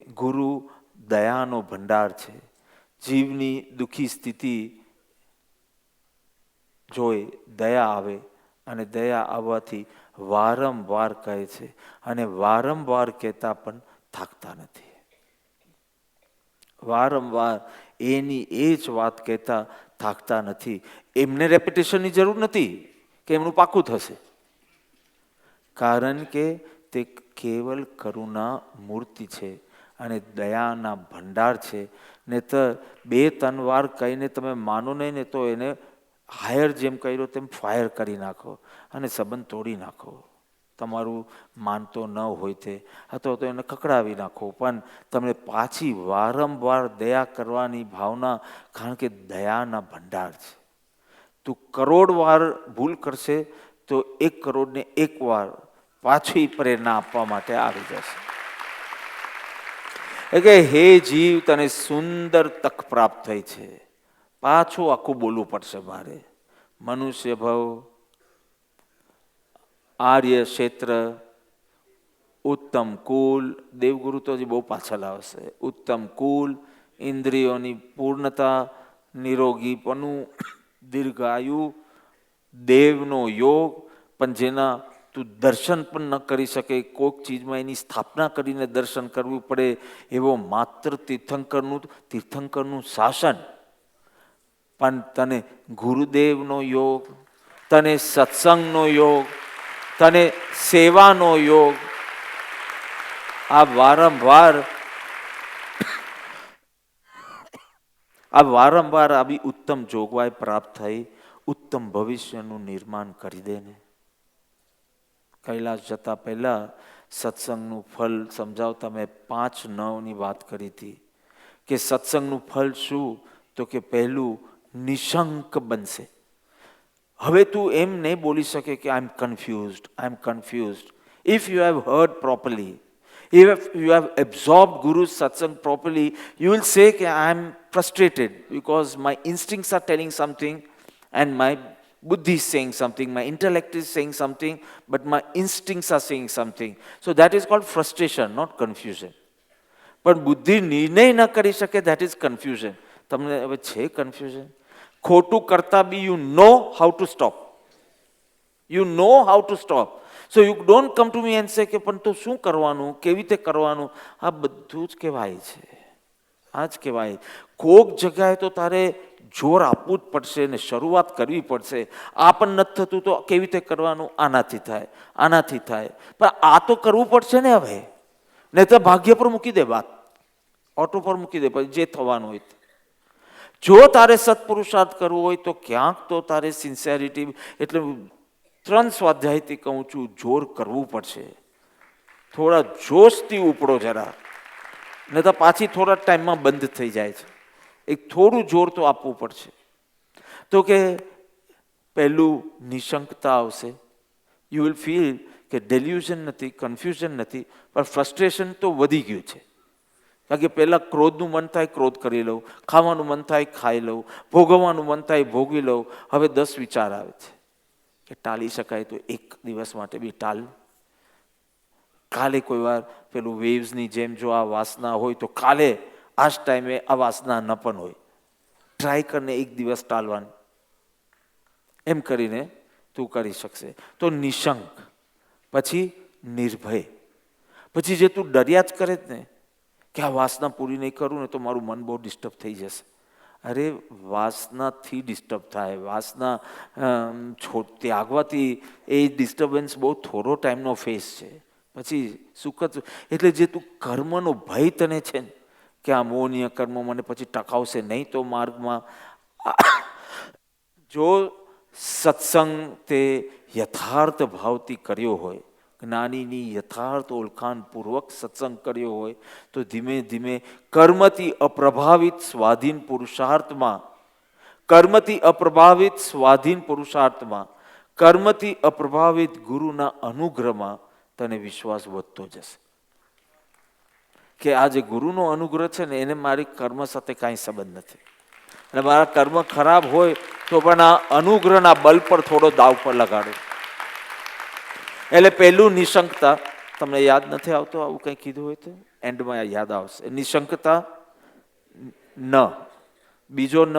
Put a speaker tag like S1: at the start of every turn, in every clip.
S1: ગુરુ દયાનો ભંડાર છે. જીવની દુઃખી સ્થિતિ જોઈ દયા આવે, અને દયા આવવાથી વારંવાર કહે છે, અને વારંવાર કહેતા પણ થાકતા નથી. વારંવાર એની એ જ વાત કહેતા થાકતા નથી. એમને રેપિટેશનની જરૂર નથી કે એમનું પાકું થશે, કારણ કે તે કેવલ કરુણા મૂર્તિ છે અને દયાના ભંડાર છે. ને તો 2-3 વાર કહીને તમે માનો નહીં ને તો એને હાયર જેમ કર્યો તેમ ફાયર કરી નાખો અને સંબંધ તોડી નાખો. તમારું માનતો ન હોય તે, અથવા તો એને કકડાવી નાખો, પણ તમને પાછી વારંવાર દયા કરવાની ભાવના, કારણ કે દયાના ભંડાર છે. તું 1 કરોડ વાર ભૂલ કરશે તો 1 કરોડને 1 વાર પાછી પ્રેરણા આપવા માટે આવી જશે. એટલે હે જીવ, તને સુંદર તક પ્રાપ્ત થઈ છે. પાછું આખું બોલવું પડશે મારે. મનુષ્ય ભવ, આર્ય ક્ષેત્ર, ઉત્તમ કુલ, દેવગુરુ તો હજી બહુ પાછળ આવશે. ઉત્તમ કુલ, ઇન્દ્રિયોની પૂર્ણતા, નિરોગીપણું, દીર્ઘાયુ, દેવનો યોગ, પણ જેના તું દર્શન પણ ન કરી શકે, કોઈક ચીજમાં એની સ્થાપના કરીને દર્શન કરવું પડે એવો માત્ર તીર્થંકરનું શાસન. પણ તને ગુરુદેવનો યોગ, તને સત્સંગનો યોગ, તને સેવાનો યોગ, આ વારંવાર આવી ઉત્તમ જોગવાઈ પ્રાપ્ત થઈ, ઉત્તમ ભવિષ્યનું નિર્માણ કરી દે ને. કૈલાસ જતા પહેલા સત્સંગનું ફલ સમજાવતા મેં 5-9ની વાત કરી હતી કે સત્સંગનું ફલ શું, તો કે પહેલું નિશંક બનશે. હવે તું એમ નહીં બોલી શકે કે આઈ એમ confused. If you have heard properly, if you have absorbed Guru's satsang properly, you will say that I am frustrated because my instincts are telling something and my buddhi is saying something, my intellect is saying something, but my instincts are saying something. So that is called frustration, not confusion. પણ બુદ્ધિ નિર્ણય ન કરી શકે, that is confusion. તમને હવે છે confusion? ખોટું કરતા બી you know how to stop. You know how to stop. So you don't come to me and say કે પણ તો શું કરવાનું, કેવી રીતે કરવાનું? આ બધું જ કહેવાય છે. આ જ કહેવાય. કોક જગ્યાએ તો તારે જોર આપવું જ પડશે ને શરૂઆત કરવી પડશે. આ પણ નથી થતું તો કેવી રીતે કરવાનું? આનાથી થાય, આનાથી થાય. પણ આ તો કરવું પડશે ને હવે, નહીં તો ભાગ્ય પર મૂકી દે વાત, ઓટો પર મૂકી દે, પછી જે થવાનું હોય. જો તારે સત્પુરુષાર્થ કરવું હોય તો ક્યાંક તો તારે સિન્સિયરિટી, એટલે 3 સ્વાધ્યાયથી કહું છું, જોર કરવું પડશે. થોડા જોશથી ઉપડો જરા, નહીં તો પાછી થોડા ટાઈમમાં બંધ થઈ જાય છે. એક થોડું જોર તો આપવું પડશે. તો કે પહેલું નિશંકતા આવશે. યુ વિલ ફીલ કે ડેલ્યુઝન નથી, કન્ફ્યુઝન નથી, પણ ફ્રસ્ટ્રેશન તો વધી ગયું છે. કારણ કે પહેલાં ક્રોધનું મન થાય ક્રોધ કરી લઉં, ખાવાનું મન થાય ખાઈ લઉં, ભોગવવાનું મન થાય ભોગવી લઉં. હવે 10 વિચાર આવે છે કે ટાળી શકાય તો 1 દિવસ માટે બી ટાળ. કાલે કોઈ વાર પેલું વેવ્સની જેમ જો આ વાસના હોય તો કાલે આ જ ટાઈમે આ વાસના ન પણ હોય. ટ્રાય કરીને 1 દિવસ ટાળવાનું, એમ કરીને તું કરી શકશે. તો નિશંક, પછી નિર્ભય, પછી જે તું ડર્યા જ કરે જ ને કે આ વાસના પૂરી નહીં કરું ને તો મારું મન બહુ ડિસ્ટર્બ થઈ જશે. અરે વાસનાથી ડિસ્ટર્બ થાય, વાસના ત્યાગવાથી એ ડિસ્ટર્બન્સ બહુ થોડો ટાઈમનો ફેસ છે, પછી સુખદ. એટલે જે તું કર્મનો ભય તને છે ને કે આ મોહનીય કર્મ મને પછી ટકાવશે નહીં તો માર્ગમાં, જો સત્સંગ તે યથાર્થ ભાવથી કર્યો હોય, જ્ઞાનીની યથાર્થ ઓળખાણપૂર્વક સત્સંગ કર્યો હોય, તો ધીમે ધીમે કર્મથી અપ્રભાવિત સ્વાધીન પુરુષાર્થમાં, કર્મથી અપ્રભાવિત સ્વાધીન પુરુષાર્થમાં, કર્મથી અપ્રભાવિત ગુરુના અનુગ્રહમાં તને વિશ્વાસ વધતો જશે કે આ જે ગુરુનો અનુગ્રહ છે ને એને મારી કર્મ સાથે કાંઈ સંબંધ નથી. અને મારા કર્મ ખરાબ હોય તો પણ આ અનુગ્રહના બલ પર થોડો દાવ પર લગાડો. એટલે પહેલું નિશંકતા. તમને યાદ નથી આવતો આવું કંઈ કીધું હોય તો? એન્ડમાં યાદ આવશે. નિશંકતા ન, બીજો ન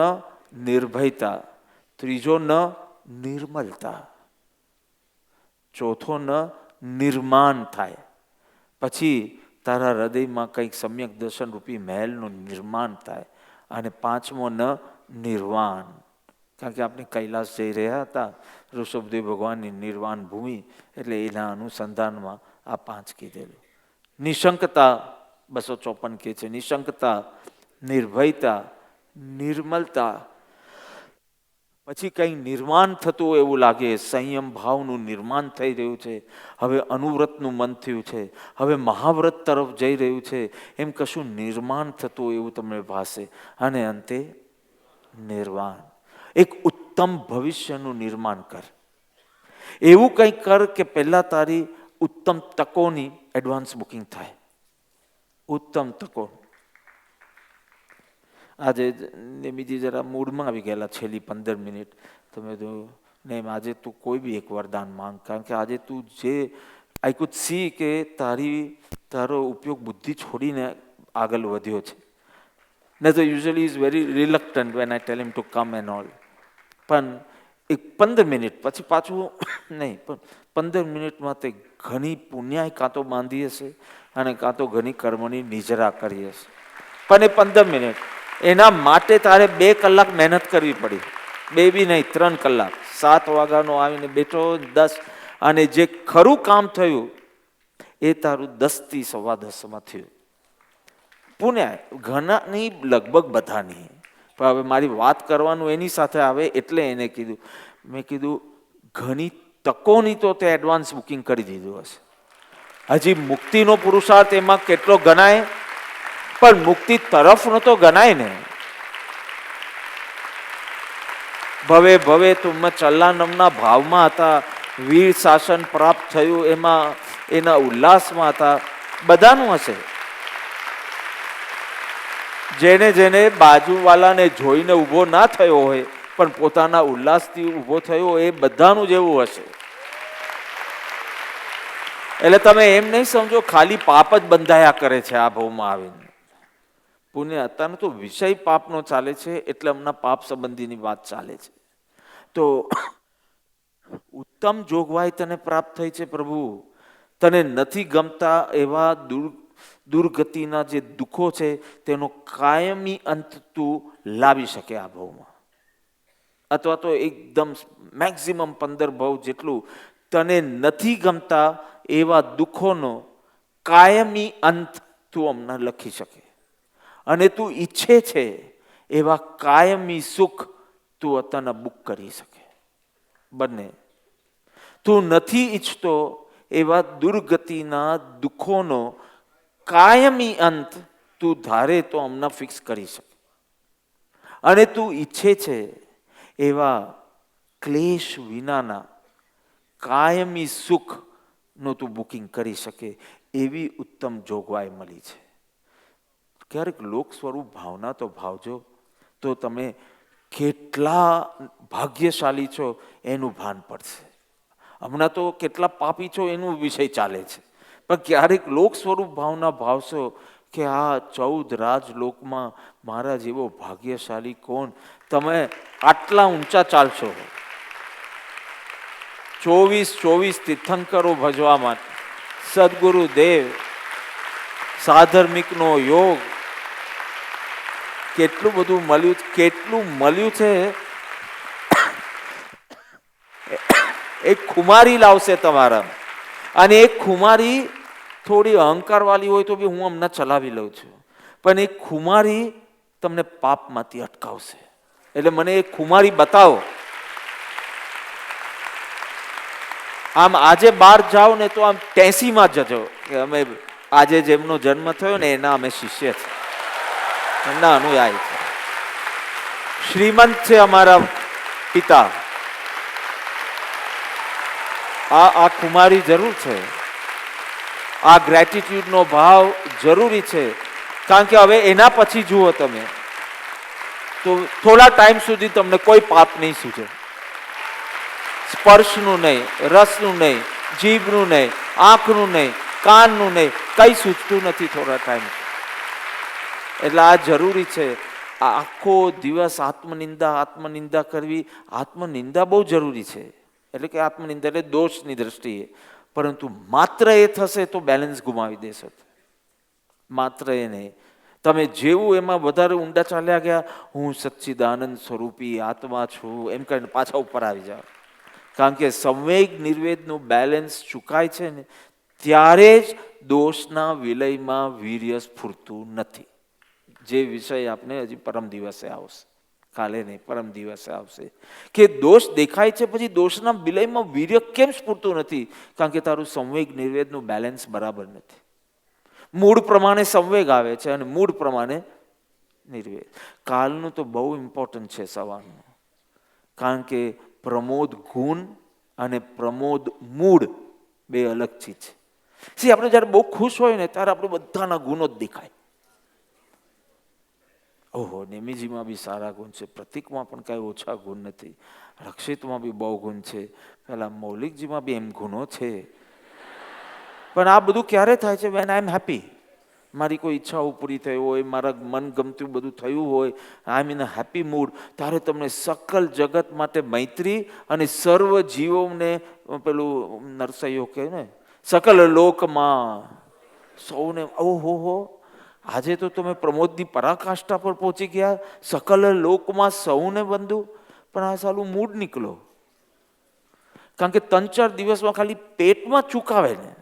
S1: નિર્ભયતા, ત્રીજો ન નિર્મલતા, ચોથો ન નિર્માણ થાય. પછી તારા હૃદયમાં કંઈક સમ્યક દર્શન રૂપી મહેલનું નિર્માણ થાય. અને પાંચમો ન નિર્વાણ, કારણ કે આપણે કૈલાસ જઈ રહ્યા હતા, ઋષભદેવ ભગવાનની નિર્વાણ ભૂમિ, એટલે એના અનુસંધાનમાં આ 5 કીધેલું. નિશંકતા 254 કહે છે, નિશંકતા, નિર્ભયતા, નિર્મલતા. પછી કંઈ નિર્માણ થતું એવું લાગે, સંયમ ભાવનું નિર્માણ થઈ રહ્યું છે, હવે અનુવ્રતનું મન થયું છે, હવે મહાવ્રત તરફ જઈ રહ્યું છે, એમ કશું નિર્માણ થતું એવું તમને ભાસે. અને અંતે નિર્વાણ, એક ઉત્તમ ભવિષ્યનું નિર્માણ કર. એવું કંઈક કર કે પહેલા તારી ઉત્તમ તકોની એડવાન્સ બુકિંગ થાય. ઉત્તમ તકો. આજે નિમિજી જરા મૂડમાં આવી ગયેલા છેલ્લી 15 મિનિટ. તમે તો નહીં, આજે તું કોઈ બી એક વરદાન માંગ, કારણ કે આજે તું જે આઈ કુડ સી કે તારો ઉપયોગ બુદ્ધિ છોડીને આગળ વધ્યો છે. ને તો usually is very reluctant when I tell him to come and all. પણ એક 15 મિનિટ પછી પાછું નહીં, પણ 15 મિનિટમાં તે ઘણી પુણ્યાય કાં તો બાંધી હશે અને કાં તો ઘણી કર્મની નિજરા કરી હશે. પણ એ 15 મિનિટ એના માટે તારે 2 કલાક મહેનત કરવી પડી. 2 બી નહીં, 3 કલાક. 7 વાગ્યાનો આવીને બેઠો, 10, અને જે ખરું કામ થયું એ તારું 10 થી 10:15 થયું. પુણ્ય ઘણાની, લગભગ બધાની. પણ હવે મારી વાત કરવાનું એની સાથે આવે એટલે એને કીધું. મેં કીધું ઘણી તકોની તો તે એડવાન્સ બુકિંગ કરી દીધું હશે. હજી મુક્તિનો પુરુષાર્થ એમાં કેટલો ગણાય, પણ મુક્તિ તરફનો તો ગણાય ને. ભવે ભવે તુમ ચલ્લાનમના ભાવમાં હતા, વીર શાસન પ્રાપ્ત થયું એમાં એના ઉલ્લાસમાં હતા. બધાનું હશે. જેને જેને બાજુવાલાને જોઈને ઊભો ના થયો હોય પણ પોતાના ઉલ્લાસથી ઊભો થયો, એ બધાનું જેવું હશે. એટલે તમે એમ નહીં સમજો ખાલી પાપ જ બંધાયા કરે છે આ ભાવમાં આવીને. પુણ્ય અત્યારનો તો વિષય પાપનો ચાલે છે, એટલે હમણાં પાપ સંબંધીની વાત ચાલે છે. તો ઉત્તમ જોગવાઈ તને પ્રાપ્ત થઈ છે પ્રભુ. તને નથી ગમતા એવા દુર્ગતિના જે દુઃખો છે તેનો કાયમી અંત તું લાવી શકે આ ભાવમાં, અથવા તો એકદમ મેક્સિમમ 15 ભાવ જેટલું તને નથી ગમતા એવા દુઃખોનો કાયમી અંત તું હમણાં લખી શકે. અને તું ઈચ્છે છે એવા કાયમી સુખ તું અત્યારના બુક કરી શકે. બંને. તું નથી ઈચ્છતો એવા દુર્ગતિના દુઃખોનો કાયમી અંત તું ધારે તો હમણાં ફિક્સ કરી શકે. અને તું ઈચ્છે છે એવા ક્લેશ વિનાના કાયમી સુખનું તું બુકિંગ કરી શકે. એવી ઉત્તમ જોગવાઈ મળી છે. ક્યારેક લોક સ્વરૂપ ભાવના તો ભાવજો, તો તમે કેટલા ભાગ્યશાળી છો એનું ભાન પડશે. હમણાં તો કેટલા પાપી છો એનું વિષય ચાલે છે, પણ ક્યારેક લોક સ્વરૂપ ભાવના ભાવશો કે આ 14 રાજલોકમાં મારા જેવો ભાગ્યશાળી કોણ. તમે આટલા ઊંચા ચાલશો. 24 તીર્થંકરો ભજવા માટે, સદગુરુ દેવ, સાધર્મિકનો યોગ, કેટલું બધું મળ્યું, કેટલું મળ્યું છે. એક ખુમારી લાવશે તમારા, અને એક ખુમારી થોડી અહંકાર વાળી હોય તો બી હું હમણાં ચલાવી લઉં છું, પણ એક ખુમારી તમને પાપમાંથી અટકાવશે. એટલે મને એક ખુમારી બતાવો. આમ આજે બહાર જાઓ ને તો આમ 83માં જજો કે અમે આજે જેમનો જન્મ થયો ને એના અમે શિષ્ય છે, એમના અનુયાયી છે. શ્રીમંત છે અમારા પિતા. આ કુમારી જરૂર છે. આ ગ્રેટિટ્યુડનો ભાવ જરૂરી છે, કારણ કે હવે એના પછી જુઓ તમે તો થોડા ટાઈમ સુધી તમને કોઈ પાપ નહીં સૂજે. સ્પર્શનું નહીં, રસનું નહીં, જીભનું નહીં, આંખનું નહીં, કાનનું નહીં, કઈ સૂચતું નથી થોડા ટાઈમ. એટલે આ જરૂરી છે. આ આખો દિવસ આત્મનિંદા કરવી. આત્મનિંદા બહુ જરૂરી છે. એટલે કે આત્મનિંદા એટલે દોષની દ્રષ્ટિએ, પરંતુ માત્ર એ થશે તો બેલેન્સ ગુમાવી દેશો. માત્ર એ નહીં, તમે જેવું એમાં વધારે ઊંડા ચાલ્યા ગયા, હું સચ્ચિદાનંદ સ્વરૂપી આત્મા છું એમ કરીને પાછા ઉપર આવી જાઓ. કારણ કે સંવેગ નિર્વેદનું બેલેન્સ ચૂકાય છે ને, ત્યારે જ દોષના વિલયમાં વીર્ય સ્ફૂરતું નથી. જે વિષય આપણે હજી પરમ દિવસે આવશે, કાલે નહીં પરમ દિવસે આવશે, કે દોષ દેખાય છે પછી દોષના વિલયમાં વીર્ય કેમ સ્ફૂરતું નથી? કારણ કે તારું સંવેગ નિર્વેદનું બેલેન્સ બરાબર નથી. મૂળ પ્રમાણે સંવેગ આવે છે અને મૂળ પ્રમાણે નિર્વેદ. કાલનું તો બહુ ઇમ્પોર્ટન્ટ છે સવારનું, કારણ કે પ્રમોદ ગુણ અને પ્રમોદ મૂળ બે અલગ ચીજ છે. આપણે જયારે બહુ ખુશ હોય ને ત્યારે આપણે બધાના ગુણો જ દેખાય. ઓહો, નેમીજીમાં બી સારા ગુણ છે, પ્રતિકમાં પણ કાંઈ ઓછા ગુણ નથી, રક્ષિતમાં બી બહુ ગુણ છે, પેલા મૌલિકજીમાં બી એમ ગુણો છે. પણ આ બધું ક્યારે થાય છે? When I am happy. મારી કોઈ ઈચ્છાઓ પૂરી થઈ હોય, મારા મન ગમતું બધું થયું હોય, આઈ એમ ઇન અ હેપી મૂડ, ત્યારે તમને સકલ જગત માટે મૈત્રી અને સર્વ જીવોને પેલું નરસૈયો કહે ને, સકલ લોકમાં સૌને, ઓહો હો, આજે તો તમે પ્રમોદની પરાકાષ્ઠા પર પહોંચી ગયા, સકલ લોકમાં સૌને બંધુ. પણ આ સાલું મૂડ નીકળો. કારણ કે 3-4 દિવસમાં ખાલી પેટમાં ચૂકાવે ને,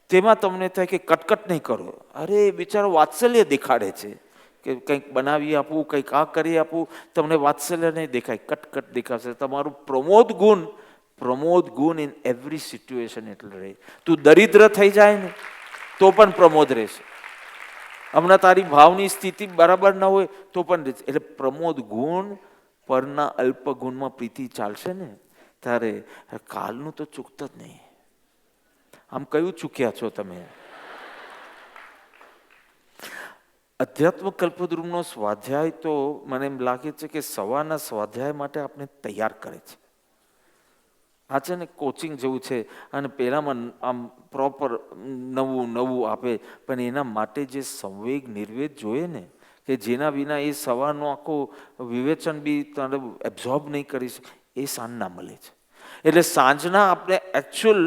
S1: તેમાં તમને થાય કે કટકટ નહીં કરો. અરે બિચારો વાત્સલ્ય દેખાડે છે કે કંઈક બનાવી આપવું, કંઈક આ કરી આપવું, તમને વાત્સલ્ય નહીં દેખાય, કટકટ દેખાશે. તમારું પ્રમોદ ગુણ ઇન એવરી સિચ્યુએશન એટલે રહે. તું દરિદ્ર થઈ જાય ને તો પણ પ્રમોદ રહેશે. હમણાં તારી ભાવની સ્થિતિ બરાબર ન હોય તો પણ રહેશે. એટલે પ્રમોદ ગુણ પરના અલ્પ ગુણમાં પ્રીતિ ચાલશે ને, ત્યારે કાલનું તો ચૂકત જ નહીં. આમ કયું ચૂક્યા છો તમે? અધ્યાત્મ કલ્પદ્રુમનો સ્વાધ્યાય તો મને એમ લાગે છે કે સવારના સ્વાધ્યાય માટે આપણે તૈયાર કરે છે. આ છે ને કોચિંગ જેવું છે, અને પહેલામાં આમ પ્રોપર નવું આપે, પણ એના માટે જે સંવેગ નિર્વેદ જોઈએ ને, કે જેના વિના એ સવારનો આખો વિવેચન બી તને એબ્ઝોર્બ નહીં કરી શકે, એ સાંજના મળે છે. એટલે સાંજના આપણે એકચ્યુઅલ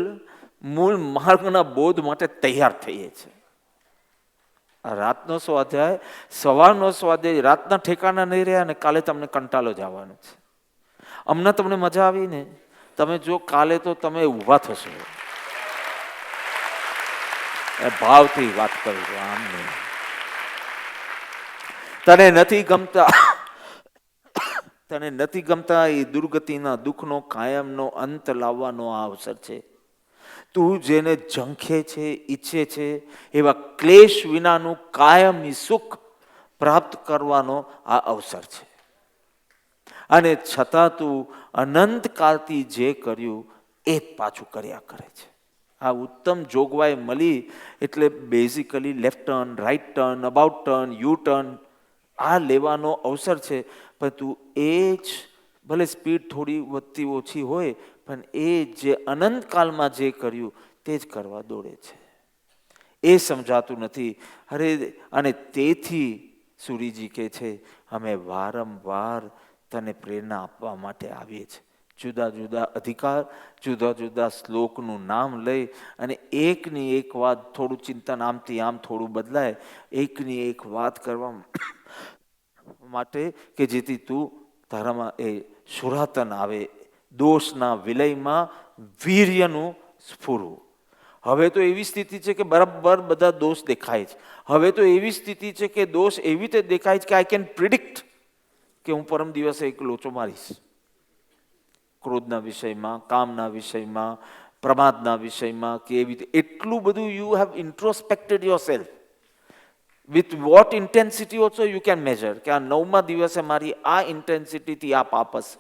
S1: મૂળ માર્ગના બોધ માટે તૈયાર થઈએ છીએ. આ રાતનો સ્વાધ્યાય, સવારનો સ્વાધ્યાય રાતના ઠેકાણા નહીં રહ્યા, અને કાલે તમને કંટાળો જ આવવાનો છે. હમણાં તમને મજા આવી ને, તમે જો કાલે તો તમે ઊભા થશો. ભાવથી વાત કરું છું, આમ નહીં. તને નથી ગમતા એ દુર્ગતિના દુઃખનો કાયમનો અંત લાવવાનો આ અવસર છે. તું જેને ઝંખે છે, ઈચ્છે છે, એવા ક્લેશ વિનાનું કાયમી સુખ પ્રાપ્ત કરવાનો આ અવસર છે. અને છતાં તું અનંતકાળથી જે કર્યું એ જ પાછું કર્યા કરે છે. આ ઉત્તમ જોગવાઈ મળી એટલે basically left turn, right turn, about turn, U turn આ લેવાનો અવસર છે. પણ તું એ જ, ભલે સ્પીડ થોડી વધતી ઓછી હોય, પણ એ જે અનંતકાળમાં જે કર્યું તે જ કરવા દોડે છે. એ સમજાતું નથી. અરે, અને તેથી સુરીજી કહે છે, અમે વારંવાર તને પ્રેરણા આપવા માટે આવીએ છીએ. જુદા જુદા અધિકાર, જુદા જુદા શ્લોકનું નામ લઈ અને એકની એક વાત, થોડું ચિંતન આમથી આમ થોડું બદલાય, એકની એક વાત કરવા માટે કે જેથી તું તારામાં એ સુરાતન આવે, દોષના વિલયમાં વીર્યનું સ્ફુરવું. હવે તો એવી સ્થિતિ છે કે બરાબર બધા દોષ દેખાય છે. હવે તો એવી સ્થિતિ છે કે દોષ એવી રીતે દેખાય છે કે આઈ કેન પ્રિડિક્ટ કે હું પરમ દિવસે એક લોચો મારીશ. ક્રોધના વિષયમાં, કામના વિષયમાં, પ્રમાદના વિષયમાં, કે એવી રીતે એટલું બધું you have introspected yourself. With what intensity also you can measure, કે આ 9મા દિવસે મારી આ ઇન્ટેન્સિટીથી આ પાપ હશે.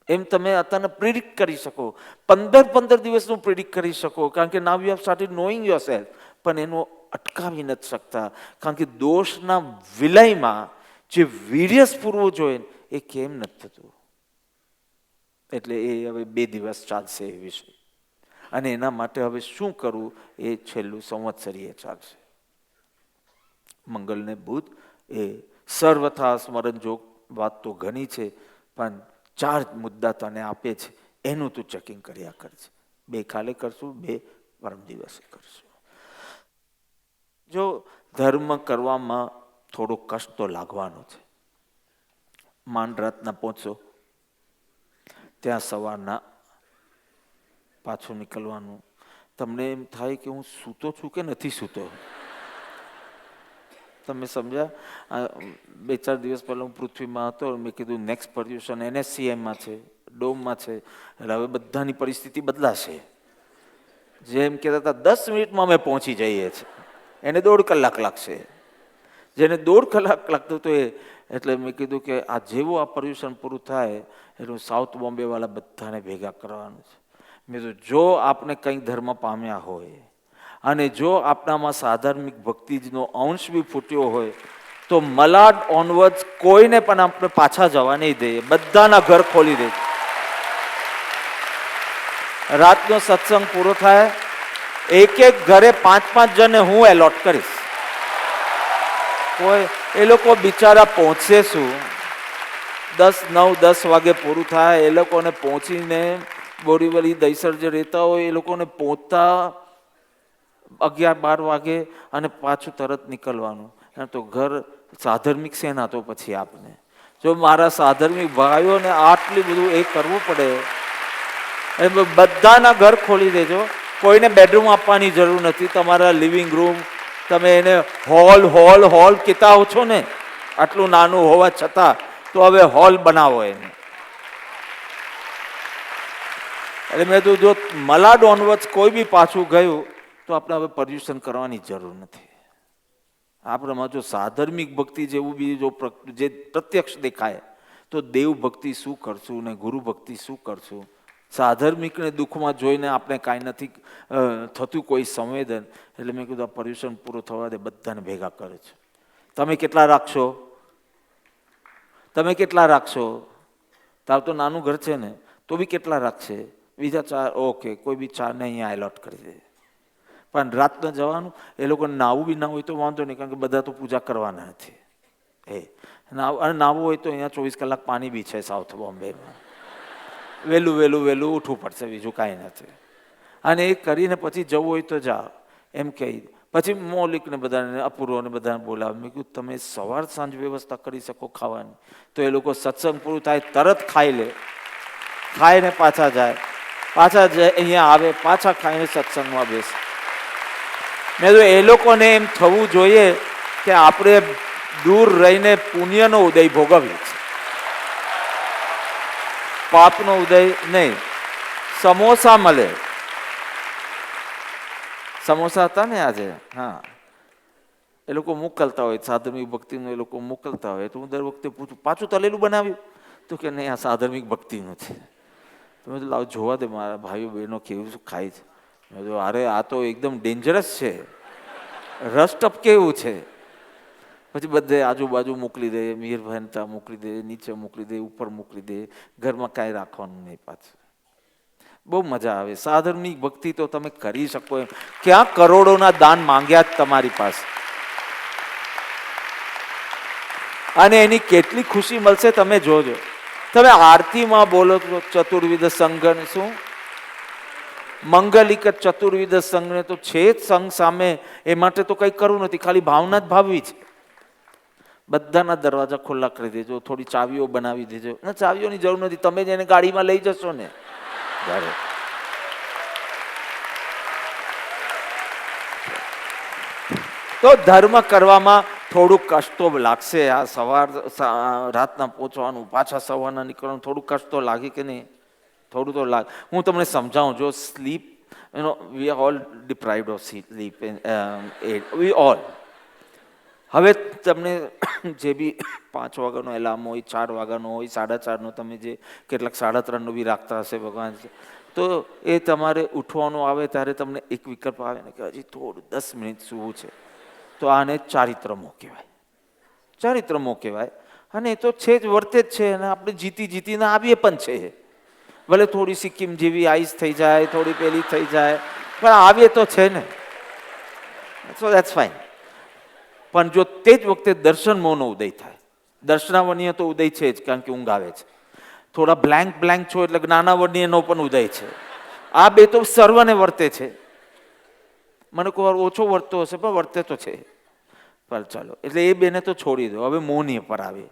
S1: એમ તમે અત્યારે પ્રિડિક્ટ કરી શકો. 15 દિવસનું પ્રિડિક્ટ કરી શકો, કારણ કે now you have started knowing your self. પણ એનો અટકાવી નથી શકતા, કારણ કે દોષના વિલયમાં જે વીર્ય સ્ફુરવું જોઈએ એ કેમ નથી થતું. એટલે એ હવે 2 દિવસ ચાલશે એ વિષય. અને એના માટે હવે શું કરવું એ છેલ્લું સંવત્સરીય ચાલશે. મંગલને બુધ એ સર્વથા સ્મરણજોગ વાત તો ઘણી છે, પણ 4 મુદ્દા તને આપે છે, એનું તું ચેકિંગ કર્યા કરજે. 2 કાલે કરશું, 2 પરમ દિવસે કરશું. જો ધર્મ કરવામાં થોડો કષ્ટ તો લાગવાનો છે. માંડ રાતના પહોંચો, ત્યાં સવારના પાછું નીકળવાનું. તમને એમ થાય કે હું સૂતો છું કે નથી સૂતો. તમે સમજ્યા? 2-4 દિવસ પહેલાં હું પૃથ્વીમાં હતો, મેં કીધું નેક્સ્ટ પર્યુષણ NSCMમાં છે, ડોમમાં છે, એટલે હવે બધાની પરિસ્થિતિ બદલાશે. જેમ કહેતા હતા 10 મિનિટમાં અમે પહોંચી જઈએ છીએ, એને 1.5 કલાક લાગશે. જેને 1.5 કલાક લાગતું હતું એટલે મેં કીધું કે આ જેવું આ પર્યુષણ પૂરું થાય એટલું સાઉથ બોમ્બેવાળા બધાને ભેગા કરવાનું છે. મેં કીધું જો આપણે કંઈક ધર્મ પામ્યા હોય અને જો આપણામાં સાધાર્મિક ભક્તિનો અંશ બી ફૂટ્યો હોય તો મલાડ ઓનવર્ડ્સ કોઈને પણ આપણે પાછા જવા નહીં દઈએ, બધાના ઘર ખોલી દે. રાતનો સત્સંગ પૂરો થાય, એક ઘરે 5-5 જણને હું એલોટ કરીશ. કોઈ એ લોકો બિચારા પહોંચશે શું? 9-10 વાગે પૂરું થાય, એ લોકોને પહોંચીને બોરીવલી દહીસર જે રહેતા હોય એ લોકોને પહોંચતા 11-12 વાગે અને પાછું તરત નીકળવાનું. તો ઘર સાધર્મિક શેના તો પછી આપને. જો મારા સાધર્મિક ભાઈઓને આટલું બધું એ કરવું પડે, બધાના ઘર ખોલી દેજો. કોઈને બેડરૂમ આપવાની જરૂર નથી. તમારા લિવિંગ રૂમ તમે એને હોલ હોલ હોલ કહેતા હો છો ને, આટલું નાનું હોવા છતાં તો હવે હોલ બનાવો એને. એટલે મેં તો જો મલાડ ઓનવર્ડ્સ કોઈ બી પાછું ગયું તો આપણે હવે પર્યુષણ કરવાની જરૂર નથી. આપણામાં જો સાધર્મિક ભક્તિ જેવું બી જો જે પ્રત્યક્ષ દેખાય તો દેવ ભક્તિ શું કરશું ને ગુરુ ભક્તિ શું કરશું. સાધર્મિકને દુઃખમાં જોઈને આપણે કાંઈ નથી થતું કોઈ સંવેદન. એટલે મેં કીધું આ પર્યુષણ પૂરું થવા દે, બધાને ભેગા કરે છે. તમે કેટલા રાખશો? તમે કેટલા રાખશો? તાર તો નાનું ઘર છે ને, તો બી કેટલા રાખશે? બીજા 4 ઓકે, કોઈ બી 4ને અહીંયા એલોટ કરી દે. પણ રાતના જવાનું, એ લોકોને નાવું બી ના હોય તો વાંધો નહીં, કારણ કે બધા તો પૂજા કરવાના નથી. અને નાવું હોય તો અહીંયા 24 કલાક પાણી બી છે સાઉથ બોમ્બેમાં. વહેલું ઉઠવું પડશે, બીજું કાંઈ નથી. અને એ કરીને પછી જવું હોય તો જાઓ એમ કહી. પછી મૌલિકને બધાને અપૂર્વને બધાને બોલાવે. મેં કીધું તમે સવાર સાંજ વ્યવસ્થા કરી શકો ખાવાની, તો એ લોકો સત્સંગ પૂરું થાય તરત ખાઈ લે, ખાઈને પાછા જાય અહીંયા આવે, પાછા ખાઈને સત્સંગમાં બેસે. મેં તો એ લોકોને એમ થવું જોઈએ કે આપણે દૂર રહીને પુણ્યનો ઉદય ભોગવીએ છીએ, પાપનો ઉદય નહીં. સમોસા મળે, સમોસા હતા ને આજે, હા, એ લોકો મોકલતા હોય સાધર્મિક ભક્તિનું, એ લોકો મોકલતા હોય તો હું દર વખતે પૂછું પાછું તલેલું બનાવ્યું? તો કે નહીં, આ સાધર્મિક ભક્તિનું છે. તમે તો લાવ જોવા દે મારા ભાઈઓ બહેનો કેવું શું ખાય છે. મેં તો અરે આ તો એકદમ ડેન્જરસ છે, રસ ટપકેવું છે. પછી બધે આજુબાજુ મોકલી દે, મીરભાઈ ત્યાં મોકલી દે, નીચે મોકલી દે, ઉપર મોકલી દે, ઘરમાં કાંઈ રાખવાનું નહીં. પાછું બહુ મજા આવે. સાધર્મિક ભક્તિ તો તમે કરી શકો એમ. ક્યાં કરોડોના દાન માંગ્યા જ તમારી પાસે, અને એની કેટલી ખુશી મળશે તમે જોજો. તમે આરતીમાં બોલો તો ચતુર્વિધ સંઘ, શું મંગલિક ચતુર્વિધ સંઘને તો છે જ સંઘ સામે. એ માટે તો કંઈ કરવું નથી, ખાલી ભાવના જ ભાવવી છે. બધાના દરવાજા ખુલ્લા કરી દેજો, થોડી ચાવીઓ બનાવી દેજો. ના, ચાવીઓની જરૂર નથી, તમે જ એને ગાડીમાં લઈ જશો ને ઘરે. તો ધર્મ કરવામાં થોડું કષ્ટ તો લાગશે. આ રાતના પહોંચવાનું, પાછા સવારના નીકળવાનું, થોડું કષ્ટ તો લાગે કે નહીં? થોડું તો લાગે. હું તમને સમજાવું. જો sleep, we are all deprived of sleep, we all. હવે તમને જે બી 5 વાગ્યાનો એલાર્મ હોય, 4 વાગ્યાનો હોય, 4:30નો, તમે જે કેટલાક 3:30નો બી રાખતા હશે ભગવાન, તો એ તમારે ઉઠવાનું આવે ત્યારે તમને એક વિકલ્પ આવે ને કે હજી થોડું 10 મિનિટ સૂવું છે. તો આને ચારિત્રમો કહેવાય, ચારિત્રમો કહેવાય. અને એ તો છે જ, વર્તે જ છે, અને આપણે જીતીને આવીએ પણ છે. ભલે થોડી સિક્કિમ જેવી આઈસ થઈ જાય, થોડી પેલી થઈ જાય, પણ આવે તો છે ને. સો દેટ્સ ફાઇન. પણ જો તે જ વખતે દર્શન મોહનો ઉદય થાય, દર્શનાવર્ણીય તો ઉદય છે જ, કારણ કે ઊંઘ આવે છે. થોડા બ્લેન્ક છો એટલે જ્ઞાનાવર્ણીયનો પણ ઉદય છે. આ બે તો સર્વને વર્તે છે. મને કોઈ વાર ઓછો વર્તતો હશે પણ વર્તે તો છે. પણ ચાલો, એટલે એ બેને તો છોડી દો. હવે મૌનીય પર આવે.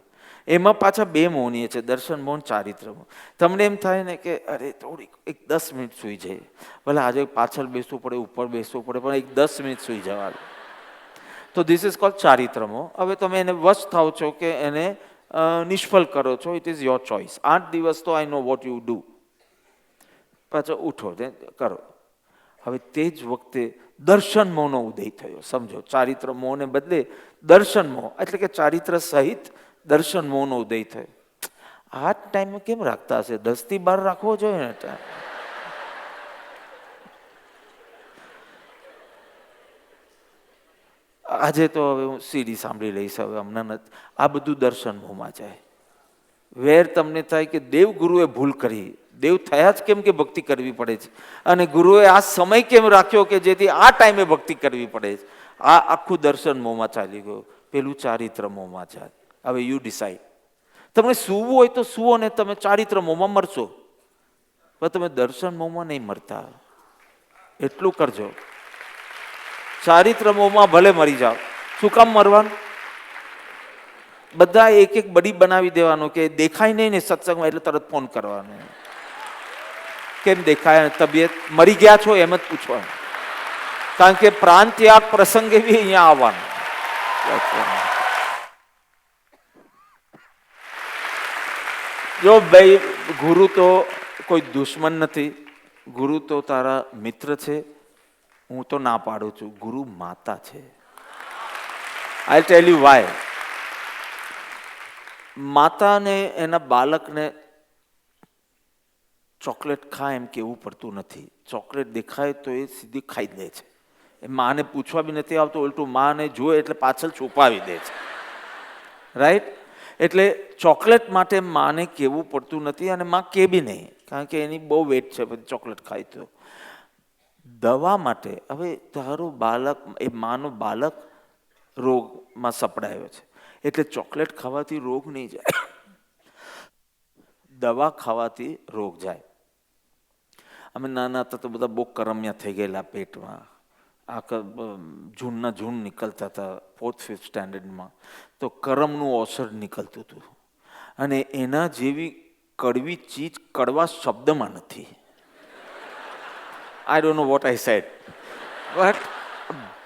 S1: એમાં પાછા બે મૌનીય છે, દર્શન મૌન, ચારિત્ર મૌન. તમને એમ થાય ને કે અરે થોડીક એક 10 મિનિટ સૂઈ જાય, ભલે આજે પાછળ બેસવું પડે, ઉપર બેસવું પડે, પણ એક 10 મિનિટ સૂઈ જવાનું. તો ધીસ ઇઝ કોલ્ડ ચારિત્ર મૌન. હવે તમે એને વશ થાવ છો કે એને નિષ્ફળ કરો છો, ઇટ ઇઝ યોર ચોઇસ. 8 દિવસ તો આઈ નો વોટ યુ ડુ. પાછો ઉઠો કરો. હવે તે જ વખતે દર્શન મોહનો ઉદય થયો. સમજો, ચારિત્ર મોહને બદલે દર્શન મોહ, એટલે કે ચારિત્ર સહિત દર્શન મોહનો ઉદય થયો. આ ટાઈમે કેમ રાખતા હશે? 10 થી 12 રાખવો જોઈએ ને ટાઈમ. આજે તો હવે હું સીડી સાંભળી લઈશ, હવે હમણાં નથી. આ બધું દર્શન મોહમાં જાય. વેર તમને થાય કે દેવ ગુરુએ ભૂલ કરી, દેવ થયા જ કેમ કે ભક્તિ કરવી પડે છે, અને ગુરુએ આ સમય કેમ રાખ્યો કે જેથી આ ટાઈમે ભક્તિ કરવી પડે છે. આ આખું દર્શન મોહમાં ચાલી ગયું. પેલું ચારિત્ર મોહમાં જાય. હવે યુ ડિસાઇડ. તમને સૂવું હોય તો સૂવો ને, તમે ચારિત્ર મોહમાં મરશો, પણ તમે દર્શન મોહમાં નહીં મરતા. એટલું કરજો. ચારિત્ર મોહમાં ભલે મરી જાઓ. શું કામ મરવાનું? બધા એક બડી બનાવી દેવાનું કે દેખાય નહીં ને સત્સંગમાં એટલે તરત ફોન કરવાનો. કેમ દેખાય? તબિયત મરી ગયા છો એમ જ પૂછવાનું. કારણ કે પ્રાણ ત્યાગ પ્રસંગે બી અહીંયા આવવાનું. જો ભાઈ, ગુરુ તો કોઈ દુશ્મન નથી, ગુરુ તો તારા મિત્ર છે. હું તો ના પાડું છું, ગુરુ માતા છે. આઈ ટેલ યુ વાય. માતાને એના બાળકને ચોકલેટ ખા એમ કેવું પડતું નથી. ચોકલેટ દેખાય તો એ સીધી ખાઈ દે છે. એ માને પૂછવા બી નથી આવતું, ઉલટું માને જોવે એટલે પાછળ છુપાવી દે છે. રાઈટ? એટલે ચોકલેટ માટે માને કેવું પડતું નથી, અને માં કે બી નહીં, કારણ કે એની બહુ વેટ છે બધી ચોકલેટ ખાય તો. દવા માટે, હવે તારું બાળક, એ માનું બાળક રોગમાં સપડાયો છે, એટલે ચોકલેટ ખાવાથી રોગ નહીં જાય, દવા ખાવાથી રોગ જાય. અમે નાના હતા તો બધા બહુ કરમિયા થઈ ગયેલા પેટમાં. આખા જૂનના જૂન નીકળતા હતા 4th 5th સ્ટેન્ડર્ડમાં. તો કરમનું ઔષધ નીકળતું હતું, અને એના જેવી કડવી ચીજ કડવા શબ્દમાં નથી. I don't know what I said, but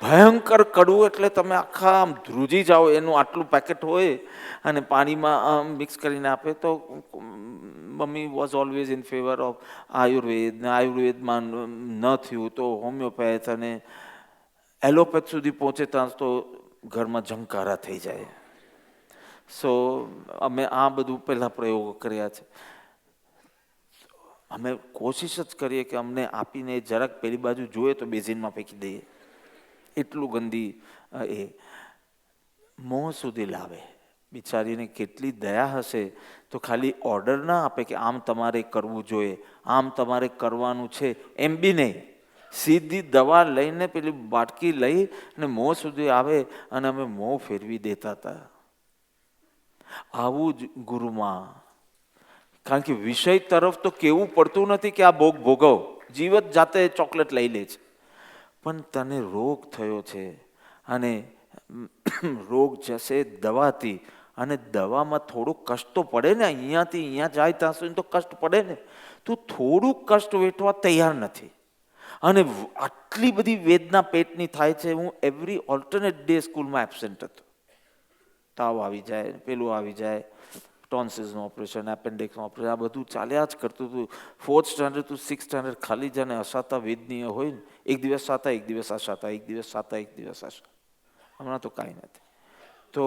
S1: ભયંકર કડવું, એટલે તમે આખા આમ ધ્રુજી જાઓ. એનું આટલું પેકેટ હોય અને પાણીમાં મિક્સ કરીને આપે. તો mummy was always in favour of Ayurveda, ને આયુર્વેદમાં ન થયું તો હોમિયોપેથ, અને એલોપેથ સુધી પહોંચે ત્યાં તો ઘરમાં ઝંકારા થઈ જાય. સો અમે આ બધું પહેલાં પ્રયોગો કર્યા છે. અમે કોશિશ જ કરીએ કે અમને આપીને જરાક પેલી બાજુ જોઈએ તો બેઝીનમાં ફેંકી દઈએ. એટલું ગંદી એ મોં સુધી લાવે. બિચારીને કેટલી દયા હશે તો ખાલી ઓર્ડર ના આપે કે આમ તમારે કરવું જોઈએ, આમ તમારે કરવાનું છે, એમ બી નહીં. સીધી દવા લઈને પેલી બાટકી લઈ અને મોં સુધી આવે, અને અમે મોં ફેરવી દેતા હતા. આવું જ ગુરુમાં. કારણ કે વિષય તરફ તો કેવું પડતું નથી કે આ ભોગ ભોગવ, જીવત જાતે ચોકલેટ લઈ લે છે. પણ તને રોગ થયો છે, અને રોગ જશે દવાથી, અને દવામાં થોડું કષ્ટ તો પડે ને. અહીંયાથી અહીંયા જાય ત્યાં સુધી તો કષ્ટ પડે ને. તું થોડું કષ્ટ વેઠવા તૈયાર નથી, અને આટલી બધી વેદના પેટની થાય છે. હું એવરી ઓલ્ટરનેટ ડે સ્કૂલમાં એબસેન્ટ હતો. તાવ આવી જાય, પેલું આવી જાય, ટોન્સિસનું ઓપરેશન, એપેન્ડિક્સનું ઓપરેશન, આ બધું ચાલ્યા જ કરતું હતું. 4th standard to 6th standard ખાલી જાને અસાતા વેદનીય હોય ને. એક દિવસ સાતા, એક દિવસ અસાતા, એક દિવસ સાતા, એક દિવસ અસાતા. હમણાં તો કાંઈ નથી. તો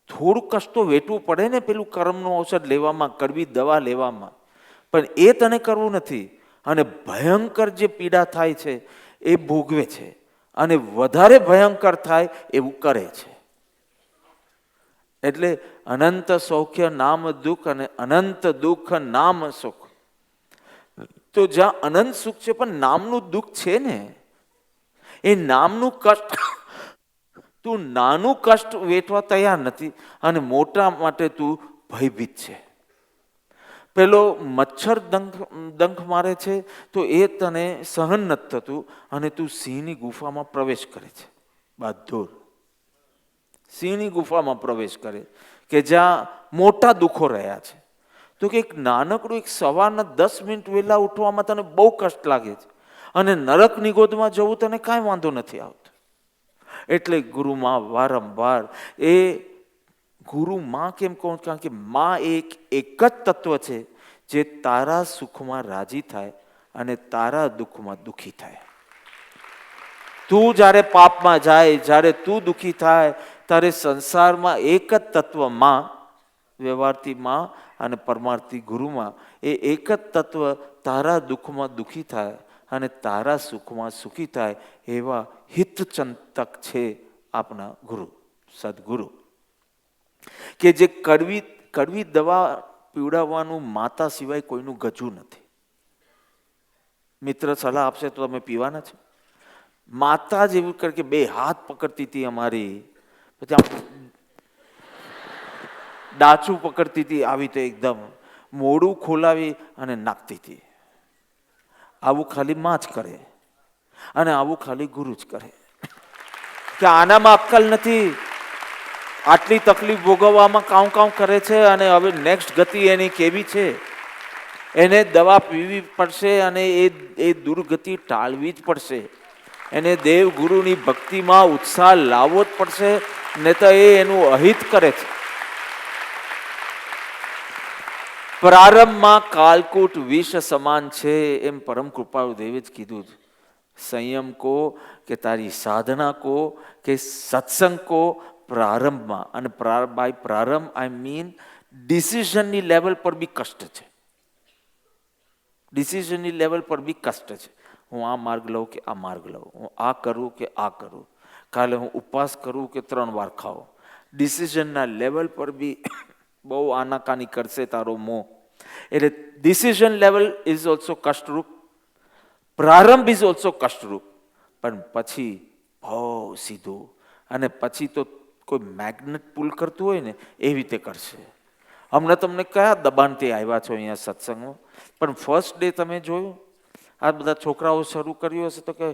S1: થોડું કષ્ટ તો વેઠવું પડે ને પેલું કર્મનું ઔષધ લેવામાં, કડવી દવા લેવામાં. પણ એ તને કરવું નથી, અને ભયંકર જે પીડા થાય છે એ ભોગવે છે, અને વધારે ભયંકર થાય એવું કરે છે. એટલે અનંત સૌખ્ય નામ દુઃખ અને અનંત દુઃખ નામ સુખ. તો જ્યાં અનંત સુખ છે પણ નામનું દુઃખ છે ને, એ નામનું કષ્ટ તું નાનું કષ્ટ વેઠવા તૈયાર નથી અને મોટા માટે તું ભયભીત છે. પેલો મચ્છર ડંખ મારે છે તો એ તને સહન નથી થતું અને તું સિંહની ગુફામાં પ્રવેશ કરે છે. બહાદુર સિંહની ગુફામાં પ્રવેશ કરે કે જ્યાં મોટા દુઃખો રહ્યા છે. તો કે એક નાનકડું એક સવારના 10 મિનિટ વહેલા ઉઠવામાં તને બહુ કષ્ટ લાગે છે અને નરક નિગોદમાં જવું તને કાંઈ વાંધો નથી આવતો. એટલે ગુરુમાં વારંવાર એ ગુરુ માં કેમ કહું? કારણ કે માં એક જ તત્વ છે જે તારા સુખમાં રાજી થાય અને તારા દુઃખમાં દુઃખી થાય. તું જ્યારે પાપમાં જાય, જ્યારે તું દુઃખી થાય, ત્યારે સંસારમાં એક જ તત્વ માં, વ્યવહારથી માં અને પરમાર્થી ગુરુમાં, એ એક જ તત્વ તારા દુઃખમાં દુઃખી થાય અને તારા સુખમાં સુખી થાય એવા હિતચંતક છે આપણા ગુરુ, સદગુરુ, કે જે કડવી દવા પીવડાવવાનું માતા સિવાય કોઈનું ગજું નથી. મિત્ર સલાહ આપશે તો તમે પીવાના છો? માતા જેવું કરે કે 2 હાથ પકડતી હતી અમારી, પછી આમ ડાચું પકડતી હતી, આવી તો એકદમ મોડું ખોલાવી અને નાખતી હતી. આવું ખાલી માં જ કરે અને આવું ખાલી ગુરુ જ કરે. કે આનામાં અક્કલ નથી, આટલી તકલીફ ભોગવવામાં કાઉં કરે છે અને હવે નેક્સ્ટ ગતિ એની કેવી છે, એને દવા પીવી પડશે અને એ દુર્ગતિ ટાળવી જ પડશે. એને દેવ ગુરુની ભક્તિમાં ઉત્સાહ લાવવો જ પડશે, ને તો એ એનું અહિત કરે છે. પ્રારંભમાં કાલકૂટ વિષ સમાન છે એમ પરમ કૃપાળુ દેવે જ કીધું છે. સંયમ કો કે તારી સાધના કો કે સત્સંગ કો પ્રારંભમાં, અને બાય પ્રારંભ આઈ મીન ડિસિઝનની લેવલ પર બી કષ્ટ છે. ડિસિઝનની લેવલ પર બી કષ્ટ છે. હું આ માર્ગ લઉં કે આ માર્ગ લઉં, હું આ કરું કે આ કરું, કાલે હું ઉપવાસ કરું કે 3 વાર ખાઉં. ડિસિઝનના લેવલ પર બી બહુ આનાકાની કરશે તારો મોહ. એટલે ડિસિઝન લેવલ ઇઝ ઓલ્સો કષ્ટરૂપ, પ્રારંભ ઇઝ ઓલ્સો કષ્ટરૂપ, પણ પછી બહુ સીધું, અને પછી તો કોઈ મેગ્નેટ પુલ કરતું હોય ને એવી રીતે કરશે. હમણાં તમને કયા દબાણથી આવ્યા છો અહીંયા સત્સંગમાં? પણ ફર્સ્ટ ડે તમે જોયું, આ બધા છોકરાઓ શરૂ કર્યું હશે તો કે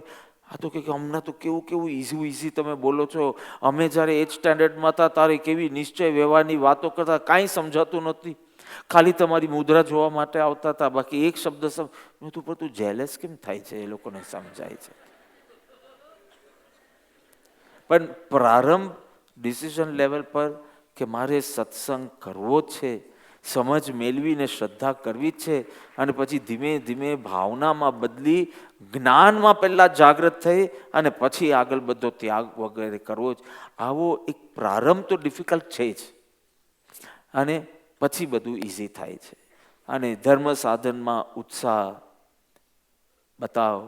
S1: આ તો કે હમણાં તો કેવું ઇઝી તમે બોલો છો, અમે જ્યારે 8th સ્ટેન્ડર્ડમાં હતા તારે કેવી નિશ્ચય વ્યવહારની વાતો કરતા, કાંઈ સમજાતું નથી, ખાલી તમારી મુદ્રા જોવા માટે આવતા હતા, બાકી એક શબ્દ મેં તું પણ તું જેલસ કેમ થાય છે? એ લોકોને સમજાય છે. પણ પ્રારંભ ડિસિઝન લેવલ પર કે મારે સત્સંગ કરવો છે, સમજ મેળવીને શ્રદ્ધા કરવી છે, અને પછી ધીમે ધીમે ભાવનામાં બદલી જ્ઞાનમાં પહેલા જાગૃત થઈ અને પછી આગળ બધો ત્યાગ વગેરે કરવો જ. આવો એક પ્રારંભ તો ડિફિકલ્ટ છે જ, અને પછી બધું ઇઝી થાય છે. અને ધર્મ સાધનમાં ઉત્સાહ બતાવ,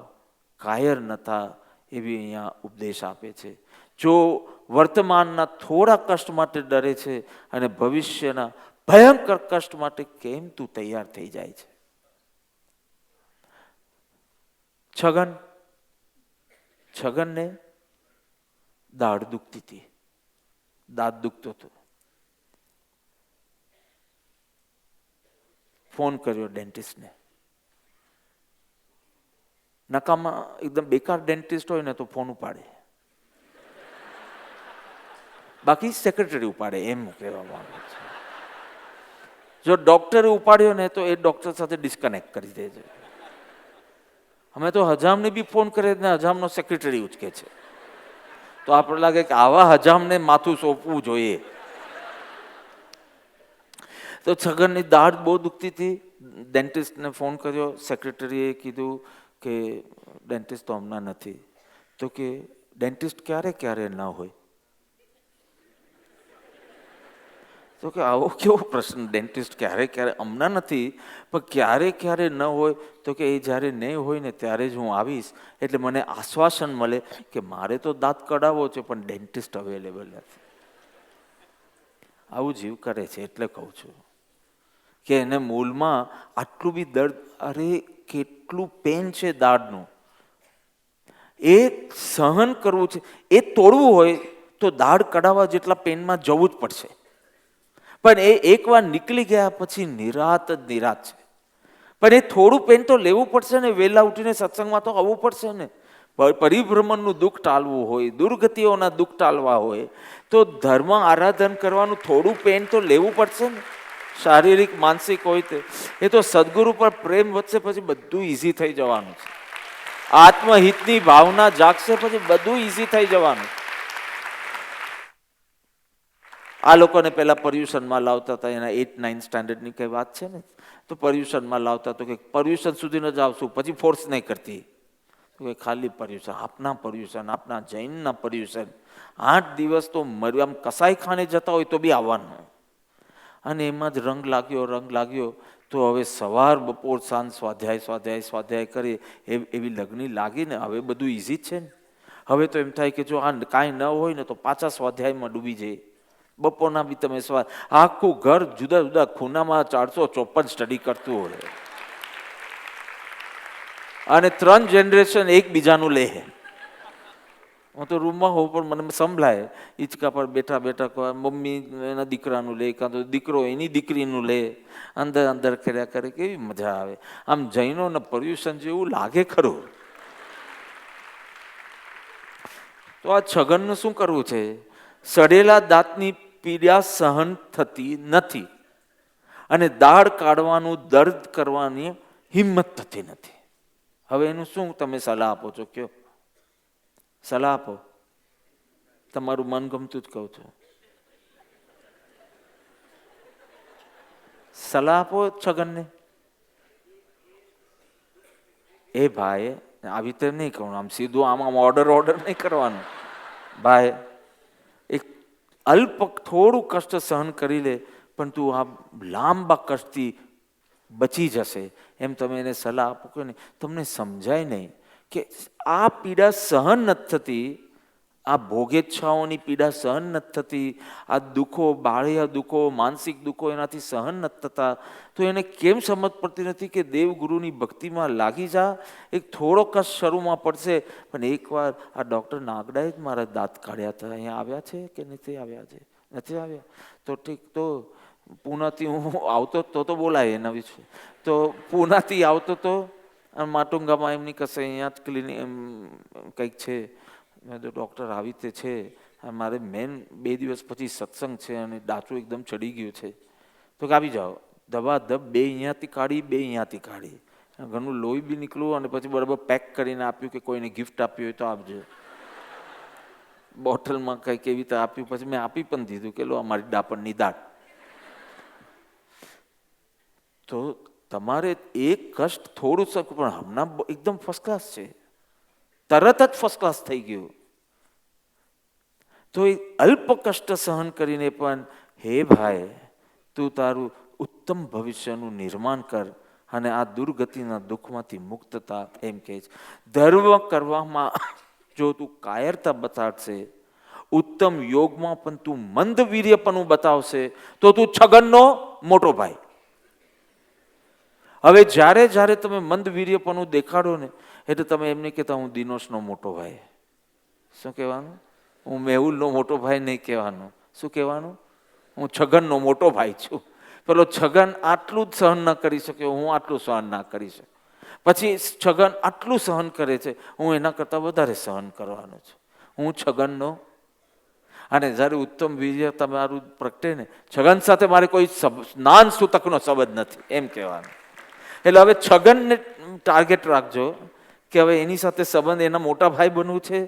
S1: કાયર ન થા, એવી અહીંયા ઉપદેશ આપે છે. જો વર્તમાનના થોડા કષ્ટ માટે ડરે છે અને ભવિષ્યના ભયંકર કષ્ટ માટે કેમ તું તૈયાર થઈ જાય છે? છગનને દાઢ દુખતી હતી, દાંત દુખતો હતો, ફોન કર્યો ડેન્ટિસ્ટને. નકામાં એકદમ બેકાર ડેન્ટિસ્ટ હોય ને તો ફોન ઉપાડે, બાકી સેક્રેટરી ઉપાડે, એમ કહેવામાં આવે છે. જો ડોક્ટરે ઉપાડ્યો ને તો એ ડોક્ટર સાથે ડિસ્કનેક્ટ કરી દે છે. અમે તો હજામને બી ફોન કરીએ ને હજામનો સેક્રેટરી ઉચકે છે, તો આપણે લાગે કે આવા હજામને માથું સોંપવું જોઈએ. તો છગનની દાઢ બહુ દુખતી હતી, ડેન્ટિસ્ટને ફોન કર્યો, સેક્રેટરીએ કીધું કે ડેન્ટિસ્ટ તો હમણાં નથી. તો કે ડેન્ટિસ્ટ ક્યારે ન હોય? તો કે આવો કેવો પ્રશ્ન, ડેન્ટિસ્ટ ક્યારે હમણાં નથી પણ ક્યારે ન હોય? તો કે એ જ્યારે નહીં હોય ને ત્યારે જ હું આવીશ, એટલે મને આશ્વાસન મળે કે મારે તો દાંત કઢાવવો છે પણ ડેન્ટિસ્ટ અવેલેબલ નથી. આવું જીવ કરે છે. એટલે કહું છું કે એને મૂળમાં આટલું બી દર્દ, અરે કેટલું પેન છે દાઢનું, એ સહન કરવું છે. એ તોડવું હોય તો દાઢ કઢાવવા જેટલા પેનમાં જવું જ પડશે. પણ એ એકવાર નીકળી ગયા પછી નિરાત જ નિરાત છે. પણ એ થોડું પેન તો લેવું પડશે ને. વહેલા ઉઠીને સત્સંગમાં તો આવવું પડશે ને. પરિભ્રમણનું દુઃખ ટાળવું હોય, દુર્ગતિઓના દુઃખ ટાળવા હોય તો ધર્મ આરાધન કરવાનું થોડું પેન તો લેવું પડશે ને. શારીરિક માનસિક હોય તે, એ તો સદગુરુ પર પ્રેમ વધશે પછી બધું ઈઝી થઈ જવાનું છે. આત્મહિતની ભાવના જાગશે પછી બધું ઈઝી થઈ જવાનું. આ લોકોને પહેલા પર્યુષણમાં લાવતા હતા, એના 8-9 સ્ટાન્ડર્ડની કઈ વાત છે ને, તો પર્યુષણમાં લાવતા તો કે પર્યુષણ સુધી ન જ આવશું, પછી ફોર્સ નહીં કરતી, તો કે ખાલી પર્યુષણ, આપના જૈનના પર્યુષણ 8 દિવસ તો આમ કસાઈ ખાને જતા હોય તો બી આવવાનું. અને એમાં જ રંગ લાગ્યો તો હવે સવાર બપોર સાંજ સ્વાધ્યાય કરી એવી લગ્ની લાગી ને. હવે બધું ઇઝી જ છે ને. હવે તો એમ થાય કે જો આ કાંઈ ન હોય ને તો પાછા સ્વાધ્યાયમાં ડૂબી જાય. બપોરના બી તમે આખું ઘર જુદા જુદા ખૂણામાં 454 સ્ટડી કરતું હોય અને 3 જનરેશન એકબીજાનું લે. હું તો રૂમમાં હોઉં પણ મને સંભળાય, હિંચકા પર બેઠા મમ્મી એના દીકરાનું લે, કાં તો દીકરો એની દીકરીનું લે, અંદર કર્યા કરે. કેવી મજા આવે. આમ જૈનોના પર્યુષણ જેવું લાગે ખરું. તો આ છગનનું શું કરવું છે? સડેલા દાંતની પીડા સહન થતી નથી અને દાઢ કાઢવાનું દર્દ કરવાની હિંમત થતી નથી. હવે એનું શું તમે સલાહ આપો છો? કયો સલાહ આપો. તમારું મન ગમતું જ કહું છું. સલાહ આપો છગનને. એ ભાઈ આવી રીતે નહીં કહું, આમ સીધું આમ ઓર્ડર નહીં કરવાનું. ભાઈ એક અલ્પ થોડું કષ્ટ સહન કરી લે, પણ તું આ લાંબા કષ્ટથી બચી જશે એમ તમે એને સલાહ આપો કે નહીં. તમને સમજાય નહીં કે આ પીડા સહન નથી થતી, આ ભોગેચ્છાઓની પીડા સહન નથી થતી, આ દુઃખો, બાહ્ય દુઃખો, માનસિક દુઃખો એનાથી સહન નથી થતા, તો એને કેમ સમજ પડતી નથી કે દેવગુરુની ભક્તિમાં લાગી જા. એક થોડો કષ્ટ શરૂમાં પડશે, પણ એકવાર આ ડૉક્ટર નાગડાએ જ મારા દાંત કાઢ્યા હતા, અહીંયા આવ્યા છે કે નથી આવ્યા છે? નથી આવ્યા તો ઠીક. તો પૂનાથી હું આવતો તો બોલાય એના વિશે. તો પૂનાથી આવતો તો માટુંગામાં એમની કશે અહીંયા જ ક્લિનિક કંઈક છે. મેં તો ડૉક્ટર આવી તે છે, મારે મેન 2 દિવસ પછી સત્સંગ છે અને ડાચું એકદમ ચડી ગયું છે, તો કે આવી જાઓ. ધબાધબ 2 અહીંયાથી કાઢી, 2 અહીંયાથી કાઢી, ઘણું લોહી બી નીકળ્યું અને પછી બરાબર પેક કરીને આપ્યું કે કોઈને ગિફ્ટ આપી હોય તો આપજો. બોટલમાં કંઈક એવી રીતે આપ્યું. પછી મેં આપી પણ દીધું કે લો અમારી ડાપણની દાળ. તો તમારે એક કષ્ટ થોડું શકું, પણ હમણાં એકદમ ફર્સ્ટ ક્લાસ છે, તરત જ ફર્સ્ટ ક્લાસ થઈ ગયું. તો એ અલ્પ કષ્ટ સહન કરીને પણ હે ભાઈ તું તારું ઉત્તમ ભવિષ્યનું નિર્માણ કર અને આ દુર્ગતિના દુઃખમાંથી મુક્તતા. એમ કહે છે ધર્મ કરવામાં જો તું કાયરતા બતાડશે, ઉત્તમ યોગમાં પણ તું મંદ વીર્યપણું બતાવશે, તો તું છગનનો મોટો ભાઈ. હવે જ્યારે તમે મંદ વીર્યપણું દેખાડો ને, એટલે તમે એમ નહીં કહેતા હું દિનોશનો મોટો ભાઈ. શું કહેવાનું? હું મેહુલનો મોટો ભાઈ નહીં કહેવાનું. શું કહેવાનું? હું છગનનો મોટો ભાઈ છું. પેલો છગન આટલું જ સહન ન કરી શક્યો, હું આટલું સહન ના કરી શકું. પછી છગન આટલું સહન કરે છે, હું એના કરતાં વધારે સહન કરવાનો છું. હું છગનનો. અને જ્યારે ઉત્તમ વીર્ય તમારું પ્રગટે ને, છગન સાથે મારે કોઈ સ્નાન સૂતકનો સંબંધ નથી એમ કહેવાનું. એટલે હવે છગનને ટાર્ગેટ રાખજો કે હવે એની સાથે સંબંધ એના મોટા ભાઈ બનવું છે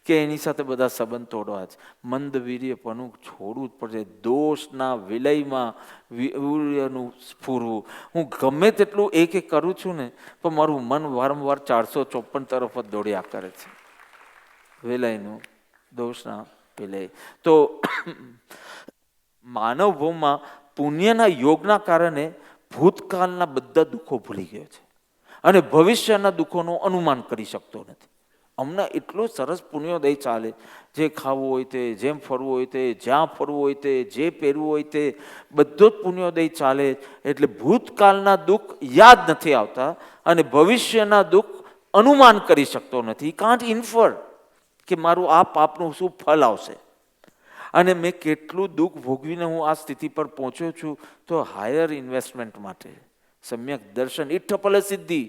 S1: કે એની સાથે બધા સંબંધ તોડવા છે. મંદ વીર્યપણું છોડવું જ પડશે. દોષના વિલયમાં વીર્યનું સ્ફુરવું. હું ગમે તેટલું એક કરું છું ને, પણ મારું મન વારંવાર 454 તરફ જ દોડ્યા કરે છે. વિલયનું, દોષના વિલય. તો માનવ ભૂમિમાં પુણ્યના યોગના કારણે ભૂતકાળના બધા દુઃખો ભૂલી ગયો છે અને ભવિષ્યના દુઃખોનું અનુમાન કરી શકતો નથી. અમને એટલું સરસ પુણ્યોદય ચાલે, જે ખાવું હોય તે, જેમ ફરવું હોય તે, જ્યાં ફરવું હોય તે, જે પહેરવું હોય તે, બધો જ પુણ્યોદય ચાલે. એટલે ભૂતકાળના દુઃખ યાદ નથી આવતા અને ભવિષ્યના દુઃખ અનુમાન કરી શકતો નથી. કાન્ટ ઇન્ફર કે મારું આ પાપનું શું ફળ આવશે. અને મેં કેટલું દુઃખ ભોગવીને હું આ સ્થિતિ પર પહોંચ્યો છું. તો હાયર ઇન્વેસ્ટમેન્ટ માટે સમ્યક દર્શન, ઇઠ્ઠફલ સિદ્ધિ,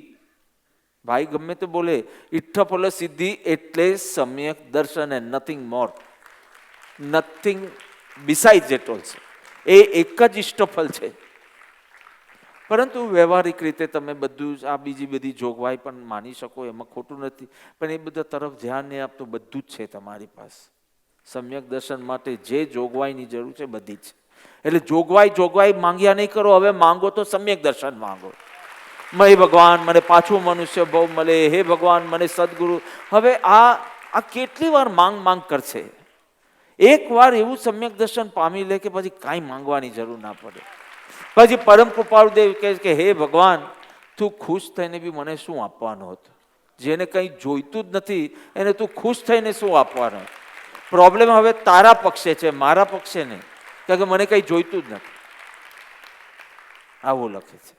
S1: ભાઈ ગમે તે બોલે, ઇઠ્ઠફલ સિદ્ધિ એટલે સમ્યક દર્શન and nothing more, nothing besides it also. એ એક જ ઇષ્ટફળ છે. પરંતુ વ્યવહારિક રીતે તમે બધું આ બીજી બધી જોગવાઈ પણ માની શકો, એમાં ખોટું નથી, પણ એ બધા તરફ ધ્યાન નહીં આપતું. બધું જ છે તમારી પાસે. સમ્યક દર્શન માટે જે જોગવાઈની જરૂર છે બધી જ. એટલે જોગવાઈ માંગ્યા નહીં કરો. હવે માંગો તો સમ્યક દર્શન માંગો. હે ભગવાન મને પાછું મનુષ્ય ભાવ મળે, હે ભગવાન મને સદગુરુ. હવે આ કેટલી વાર માંગ કરશે. એક વાર એવું સમ્યક દર્શન પામી લે કે પછી કાંઈ માંગવાની જરૂર ના પડે. પછી પરમ કૃપાળુ દેવ કહે કે હે ભગવાન, તું ખુશ થઈને બી મને શું આપવાનો હતો? જેને કંઈ જોઈતું જ નથી એને તું ખુશ થઈને શું આપવાનો? પ્રોબ્લેમ હવે તારા પક્ષે છે, મારા પક્ષે નહીં, કારણ કે મને કંઈ જોઈતું જ નથી. આવું લખે છે.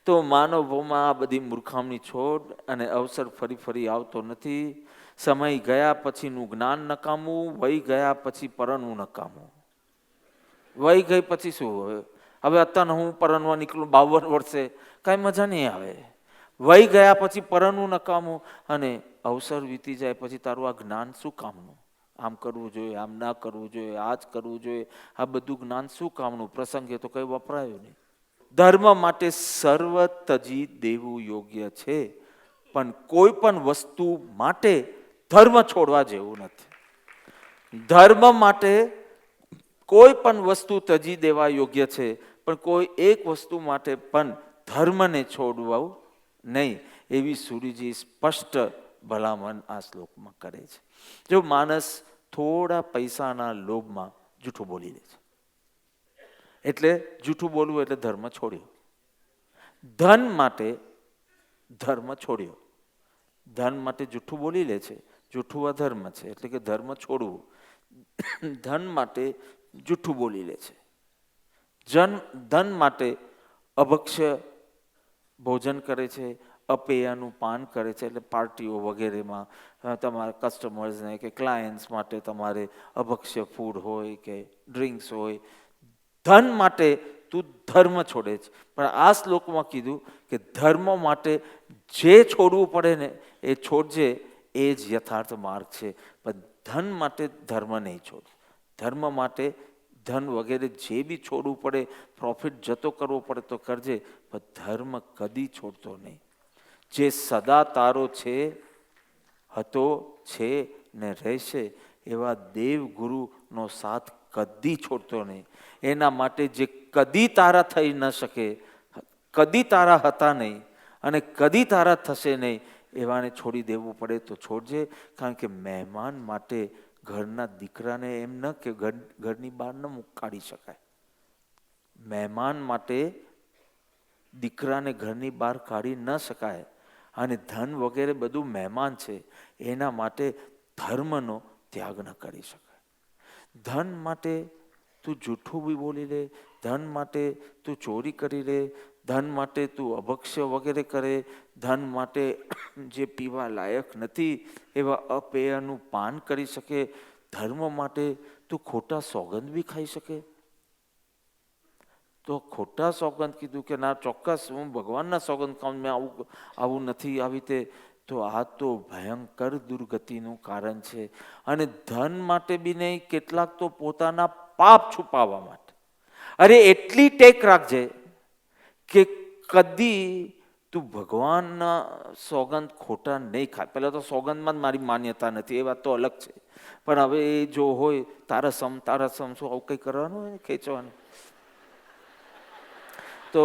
S1: તો માનવ ભવમાં આ બધી મૂર્ખામણી છોડ, અને અવસર ફરી આવતો નથી. સમય ગયા પછીનું જ્ઞાન નકામું, વહી ગયા પછી પરણવું નકામું. વહી ગઈ પછી શું? હવે અત્યારે હું પરણવા નીકળું 52 વર્ષે, કાંઈ મજા નહીં આવે. વહી ગયા પછી પરણવું નકામું, અને અવસર વીતી જાય પછી તારું આ જ્ઞાન શું કામનું? આમ કરવું જોઈએ, આમ ના કરવું જોઈએ, આ જ કરવું જોઈએ, આ બધું જ્ઞાન શું કામનું? પ્રસંગે તો કંઈ વપરાયું નહીં. ધર્મ માટે સર્વ તજી દેવું યોગ્ય છે, પણ કોઈ પણ વસ્તુ માટે ધર્મ છોડવા જેવું નથી. ધર્મ માટે કોઈ પણ વસ્તુ તજી દેવા યોગ્ય છે, પણ કોઈ એક વસ્તુ માટે પણ ધર્મને છોડવું નહીં, એવી સૂર્યજી સ્પષ્ટ ભલામણ આ શ્લોકમાં કરે છે. જો માણસ થોડા પૈસાના લોભમાં જૂઠું બોલી લે છે, એટલે જૂઠું બોલવું એટલે ધર્મ છોડ્યો. ધન માટે ધર્મ છોડ્યો. ધન માટે જૂઠું બોલી લે છે, જૂઠું અધર્મ છે, એટલે કે ધર્મ છોડવું. ધન માટે જૂઠું બોલી લે છે. ધન માટે અભક્ષ્ય ભોજન કરે છે, અપેયનું પાન કરે છે, એટલે પાર્ટીઓ વગેરેમાં તમારા કસ્ટમર્સને કે ક્લાયન્ટ્સ માટે તમારે અભક્ષ્ય ફૂડ હોય કે ડ્રિંક્સ હોય. ધન માટે તું ધર્મ છોડે છે. પણ આ શ્લોકમાં કીધું કે ધર્મ માટે જે છોડવું પડે ને એ છોડજે, એ જ યથાર્થ માર્ગ છે. પણ ધન માટે ધર્મ નહીં છોડ. ધર્મ માટે ધન વગેરે જે બી છોડવું પડે, પ્રોફિટ જતો કરવો પડે તો કરજે, પણ ધર્મ કદી છોડતો નહીં. જે સદા તારો છે, હતો, છે ને રહેશે એવા દેવ ગુરુનો સાથ કદી છોડતો નહીં. એના માટે જે કદી તારા થઈ ન શકે, કદી તારા હતા નહીં અને કદી તારા થશે નહીં, એવાને છોડી દેવું પડે તો છોડજે. કારણ કે મહેમાન માટે ઘરના દીકરાને એમ ન કે ઘરની બહાર ન કાઢી શકાય. મહેમાન માટે દીકરાને ઘરની બહાર કાઢી ન શકાય. અને ધન વગેરે બધું મહેમાન છે, એના માટે ધર્મનો ત્યાગ ન કરી શકાય. ધન માટે તું જૂઠું બી બોલી લે, ધન માટે તું ચોરી કરી લે, ધન માટે તું અભક્ષ્ય વગેરે કરે, ધન માટે જે પીવા લાયક નથી એવા અપેયનું પાન કરી શકે, ધર્મ માટે તું ખોટા સોગંદ બી ખાઈ શકે. તો ખોટા સોગંદ કીધું કે ના ચોક્કસ હું ભગવાનના સોગંદ ખાઉં, મેં આવું નથી, આવી રીતે. તો આ તો ભયંકર દુર્ગતિનું કારણ છે. અને ધન માટે બી નહીં, કેટલાક તો પોતાના પાપ છુપાવવા માટે. અરે એટલી ટેક રાખજે કે કદી તું ભગવાનના સોગંદ ખોટા નહીં ખાય. પહેલાં તો સોગંદમાં જ મારી માન્યતા નથી, એ વાત તો અલગ છે. પણ હવે એ જો હોય તારા સમ શું આવું કંઈ કરવાનું હોય, ખેંચવાનું તો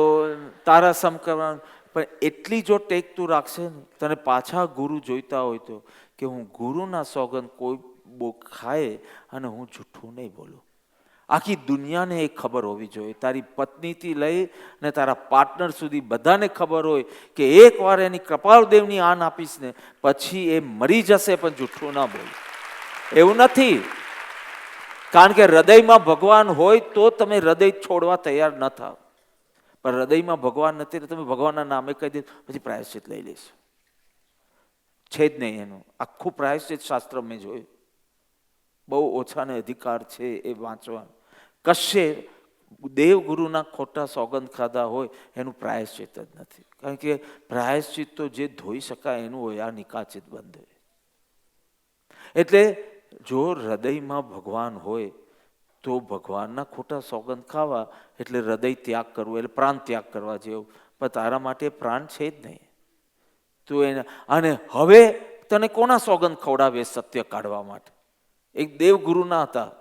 S1: તારા સમ કરવાનું. પણ એટલી જો ટેક તું રાખશે ને, તને પાછા ગુરુ જોઈતા હોય તો કે હું ગુરુના સોગંદ કોઈ ખાય અને હું જૂઠું નહીં બોલું. આખી દુનિયાને એ ખબર હોવી જોઈએ, તારી પત્નીથી લઈ ને તારા પાર્ટનર સુધી બધાને ખબર હોય કે એકવાર એની કપાળદેવની આન આપીશ ને પછી એ મરી જશે પણ જૂઠું ના બોલ. એવું નથી, કારણ કે હૃદયમાં ભગવાન હોય તો તમે હૃદય છોડવા તૈયાર ન થાવ. પણ હૃદયમાં ભગવાન નથી તો તમે ભગવાનના નામે કહી દે પછી પ્રાયશ્ચિત લઈ લઈશું. છે જ નહીં એનું આખું પ્રાયશ્ચિત શાસ્ત્ર મેં જોયું, બહુ ઓછાને અધિકાર છે એ વાંચવા. કશે દેવગુરુના ખોટા સોગંદ ખાધા હોય એનું પ્રાયશ્ચિત જ નથી, કારણ કે પ્રાયશ્ચિત તો જે ધોઈ શકાય એનું હોય, આ નિકાચિત બંધ હોય. એટલે જો હૃદયમાં ભગવાન હોય તો ભગવાનના ખોટા સોગંદ ખાવા એટલે હૃદય ત્યાગ કરવું, એટલે પ્રાણ ત્યાગ કરવા જેવું. પણ તારા માટે પ્રાણ છે જ નહીં. તું એને અને હવે તને કોના સોગંદ ખવડાવે સત્ય કાઢવા માટે? એક દેવગુરુના હતા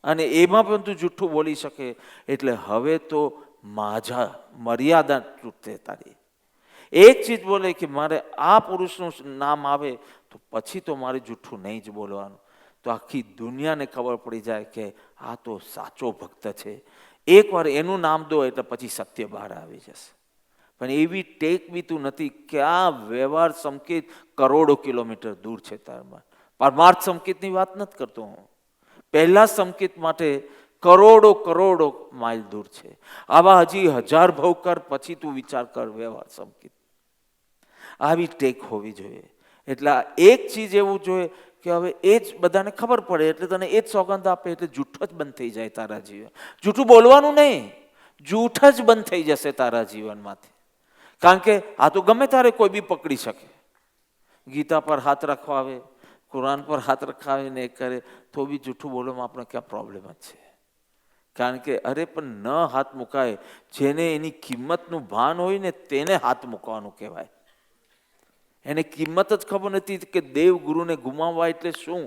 S1: અને એમાં પણ તું જૂઠું બોલી શકે. એટલે હવે તો माझा મર્યાદા તૂટે તારી. એક ચીજ બોલે કે મારે આ પુરુષનું નામ આવે તો પછી તો મારે જૂઠું નહીં જ બોલવાનું. તો આખી દુનિયાને ખબર પડી જાય કે આ તો સાચો ભક્ત છે. એકવાર એનું નામ દો એટલે પછી સત્ય બહાર આવી જશે. પણ એવી ટેક બી તું નથી કે આ વ્યવહાર સંકેત કરોડો કિલોમીટર દૂર છે તારમાં. પરમાર્થ સંકેતની વાત નથી કરતો હું. પહેલા સંકેત માટે કરોડો માઇલ દૂર છે. આવા હજી 1000 ભવ કર પછી તું વિચાર કર વ્યવહાર સંકેત. આવી ટેક હોવી જોઈએ. એટલે એક ચીજ એવું જોઈએ કે હવે એ જ બધાને ખબર પડે એટલે તને એ જ સોગંદ આપે એટલે જૂઠ જ બંધ થઈ જાય તારા જીવન. જૂઠું બોલવાનું નહીં, જૂઠ જ બંધ થઈ જશે તારા જીવનમાંથી. કારણ કે આ તો ગમે ત્યારે કોઈ બી પકડી શકે. ગીતા પર હાથ રખવાવે, કુરાન પર હાથ રખાવે ને એ કરે તો બી જૂઠું બોલવામાં આપણે ક્યાં પ્રોબ્લેમ જ છે? કારણ કે અરે પણ ન હાથ મુકાય, જેને એની કિંમતનું ભાન હોય ને તેને હાથ મૂકવાનું કહેવાય. એને કિંમત જ ખબર નથી કે દેવગુરુને ગુમાવવા એટલે શું.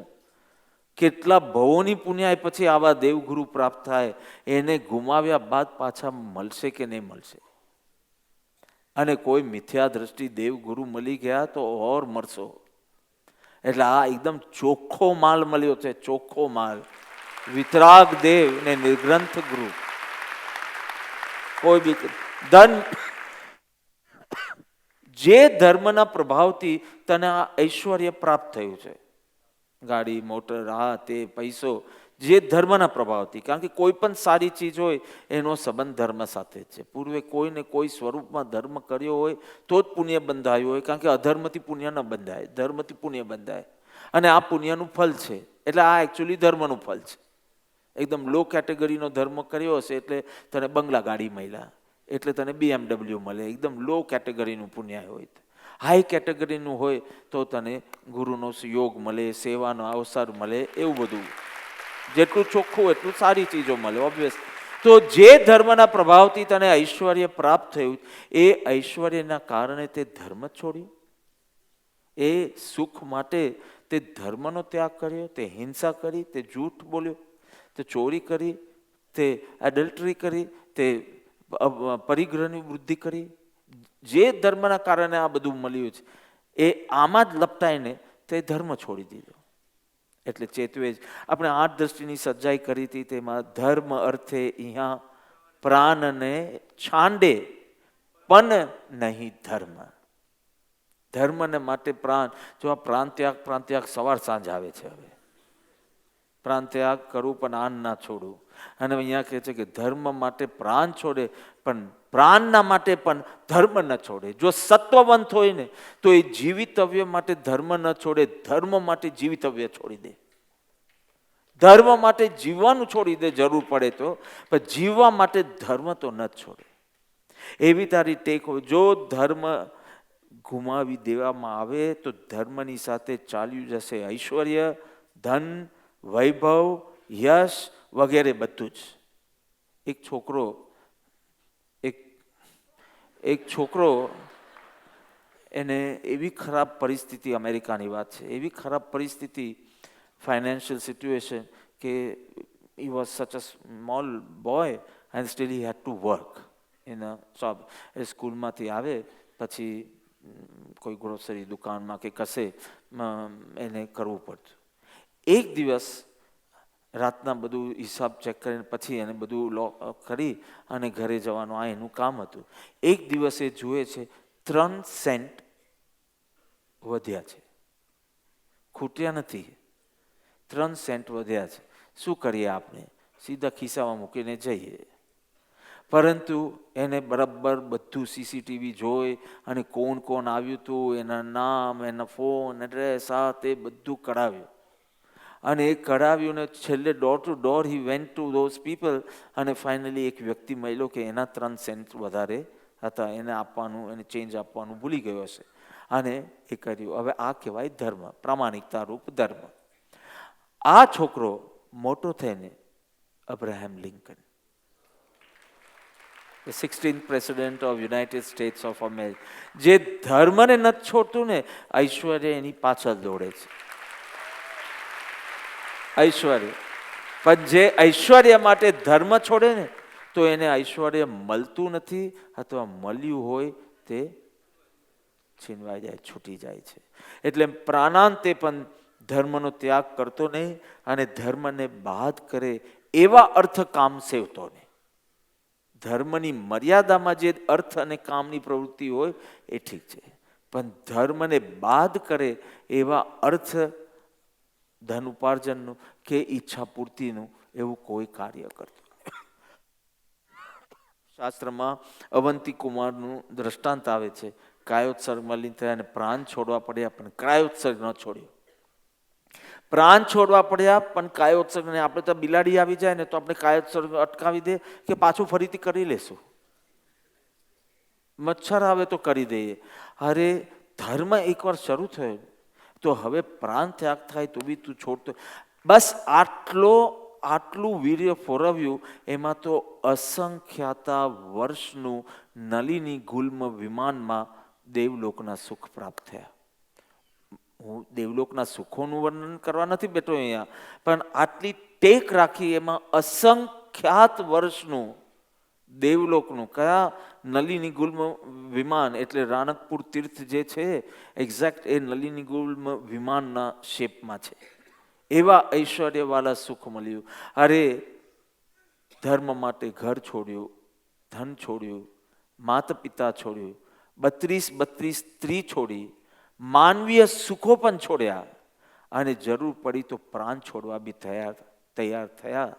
S1: કેટલા ભવોની પુણ્યાય પછી આવા દેવગુરુ પ્રાપ્ત થાય. એને ગુમાવ્યા બાદ પાછા મળશે કે નહીં મળશે? અને કોઈ મિથ્યા દ્રષ્ટિ દેવગુરુ મળી ગયા તો ઓર મળશો. એટલે આ એકદમ ચોખ્ખો માલ મળ્યો છે, ચોખ્ખો માલ. વિતરાગ દેવ ને નિર્ગ્રંથ ગુરુ. કોઈ બી ધન જે ધર્મના પ્રભાવથી તને આ ઐશ્વર્ય પ્રાપ્ત થયું છે, ગાડી મોટર આ તે પૈસો, જે ધર્મના પ્રભાવથી. કારણ કે કોઈ પણ સારી ચીજ હોય એનો સંબંધ ધર્મ સાથે જ છે. પૂર્વે કોઈને કોઈ સ્વરૂપમાં ધર્મ કર્યો હોય તો જ પુણ્ય બંધાયું હોય. કારણ કે અધર્મથી પુણ્ય ન બંધાય, ધર્મથી પુણ્ય બંધાય. અને આ પુણ્યનું ફલ છે. એટલે આ એકચ્યુઅલી ધર્મનું ફલ છે. એકદમ લો કેટેગરીનો ધર્મ કર્યો હશે એટલે તને બંગલા ગાડી મળ્યા, એટલે તને BMW મળે. એકદમ લો કેટેગરીનું પુણ્ય હોય. હાઈ કેટેગરીનું હોય તો તને ગુરુનો યોગ મળે, સેવાનો અવસર મળે, એવું બધું. જેટલું ચોખ્ખું એટલું સારી ચીજો મળે ઓબ્વિયસ. તો જે ધર્મના પ્રભાવથી તને ઐશ્વર્ય પ્રાપ્ત થયું એ ઐશ્વર્યના કારણે તે ધર્મ છોડ્યું, એ સુખ માટે તે ધર્મનો ત્યાગ કર્યો, તે હિંસા કરી, તે જૂઠ બોલ્યો, તે ચોરી કરી, તે એડલ્ટરી કરી, તે પરિગ્રહની વૃદ્ધિ કરી. જે ધર્મના કારણે આ બધું મળ્યું છે એ આમાં જ લપટાઈને તે ધર્મ છોડી દીધો. એટલે ચેતવે જ આપણે 8 દ્રષ્ટિની સજ્જાઈ કરી હતી. તેમાં ધર્મ અર્થે અહીંયા પ્રાણને છાંડે પણ નહીં ધર્મ. ધર્મને માટે પ્રાણ, જો આ પ્રાણ ત્યાગ સવાર સાંજ આવે છે. હવે પ્રાણ ત્યાગ કરવું પણ આન ના છોડવું. અને અહીંયા કહે છે કે ધર્મ માટે પ્રાણ છોડે પણ પ્રાણના માટે પણ ધર્મ ન છોડે. જો સત્વવંત હોય ને તો એ જીવિતવ્ય માટે ધર્મ ન છોડે, ધર્મ માટે જીવિતવ્ય છોડી દે. ધર્મ માટે જીવવાનું છોડી દે જરૂર પડે તો, પણ જીવવા માટે ધર્મ તો ન જ છોડે. એવી તારી ટેક હોય. જો ધર્મ ગુમાવી દેવામાં આવે તો ધર્મની સાથે ચાલ્યું જશે ઐશ્વર્ય, ધન, વૈભવ, યશ વગેરે બધું જ. એક છોકરો એને એવી ખરાબ પરિસ્થિતિ, અમેરિકાની વાત છે, એવી ખરાબ પરિસ્થિતિ, ફાઇનાન્શિયલ સિચ્યુએશન કે he was such a small boy and still he had to work in a job. એ સ્કૂલમાંથી આવે પછી કોઈ ગ્રોસરી દુકાનમાં કે કશે એને કરવું પડતું. એક દિવસ રાતના બધું હિસાબ ચેક કરીને પછી એને બધું લોક કરી અને ઘરે જવાનું, આ એનું કામ હતું. એક દિવસે જુએ છે 3 સેન્ટ વધ્યા છે, ખૂટ્યા નથી, 3 સેન્ટ વધ્યા છે. શું કરીએ આપણે? સીધા ખિસ્સામાં મૂકીને જઈએ. પરંતુ એને બરાબર બધું સીસીટીવી જોઈ અને કોણ કોણ આવ્યું હતું, એના નામ, એના ફોન એડ્રેસ, આ તે બધું કઢાવ્યું. અને એ કઢાવ્યું ને છેલ્લે door to door he went to those people અને ફાઇનલી એક વ્યક્તિ મળ્યો કે એના 3 સેન્ટ વધારે હતા, એને આપવાનું, એને ચેન્જ આપવાનું ભૂલી ગયો હશે અને એ કર્યું. હવે આ કહેવાય ધર્મ, પ્રામાણિકતા રૂપ ધર્મ. આ છોકરો મોટો થઈને Abraham Lincoln, the 16th president of United States of America, જે ધર્મને નથી છોડતું ને, ઐશ્વર્ય એની પાછળ દોડે છે. ઐશ્વર્ય, પણ જે ઐશ્વર્ય માટે ધર્મ છોડે ને તો એને ઐશ્વર્ય મળતું નથી, અથવા મળ્યું હોય તે છીનવાઈ જાય, છૂટી જાય છે. એટલે પ્રાણાંતે પણ ધર્મનો ત્યાગ કરતો નહીં અને ધર્મને બાદ કરે એવા અર્થ કામ સેવતો નહીં. ધર્મની મર્યાદામાં જે અર્થ અને કામની પ્રવૃત્તિ હોય એ ઠીક છે, પણ ધર્મને બાદ કરે એવા અર્થ, ધન ઉપાર્જનનું કે ઈચ્છા પૂર્તિનું એવું કોઈ કાર્ય કરતું. શાસ્ત્રમાં અવંતી કુમારનું દ્રષ્ટાંત આવે છે. કાયોત્સર્ગ મલિન થયા અને પ્રાણ છોડવા પડ્યા પણ કાયોત્સર્ગ ન છોડ્યો. પ્રાણ છોડવા પડ્યા પણ કાયોત્સર્ગને, આપણે તો બિલાડી આવી જાય ને તો આપણે કાયોત્સર્ગ અટકાવી દે કે પાછું ફરીથી કરી લેશું. મચ્છર આવે તો કરી દઈએ. અરે ધર્મ એકવાર શરૂ થયો તો હવે પ્રાણ ત્યાગ થાય તો બી તું છોડતો. બસ આટલું વીર્ય ફોરવ્યું, એમાં તો અસંખ્યાતા વર્ષનું નલિની ગુલ્મ વિમાનમાં દેવલોકના સુખ પ્રાપ્ત થયા. હું દેવલોકના સુખોનું વર્ણન કરવા નથી બેઠો અહીંયા, પણ આટલી ટેક રાખી એમાં અસંખ્યાત વર્ષનું દેવલોકનું, કયા નલિની ગુલ્મ વિમાન એટલે રાણકપુર તીર્થ જે છે એક્ઝેક્ટ એ નલિની ગુલ્મ વિમાનના શેપમાં છે. એવા ઐશ્વર્યવાળા સુખ મળ્યું. અરે ધર્મ માટે ઘર છોડ્યું, ધન છોડ્યું, માતા પિતા છોડ્યું, 32 સ્ત્રી છોડી, માનવીય સુખો પણ છોડ્યા અને જરૂર પડી તો પ્રાણ છોડવા બી તૈયાર થયા,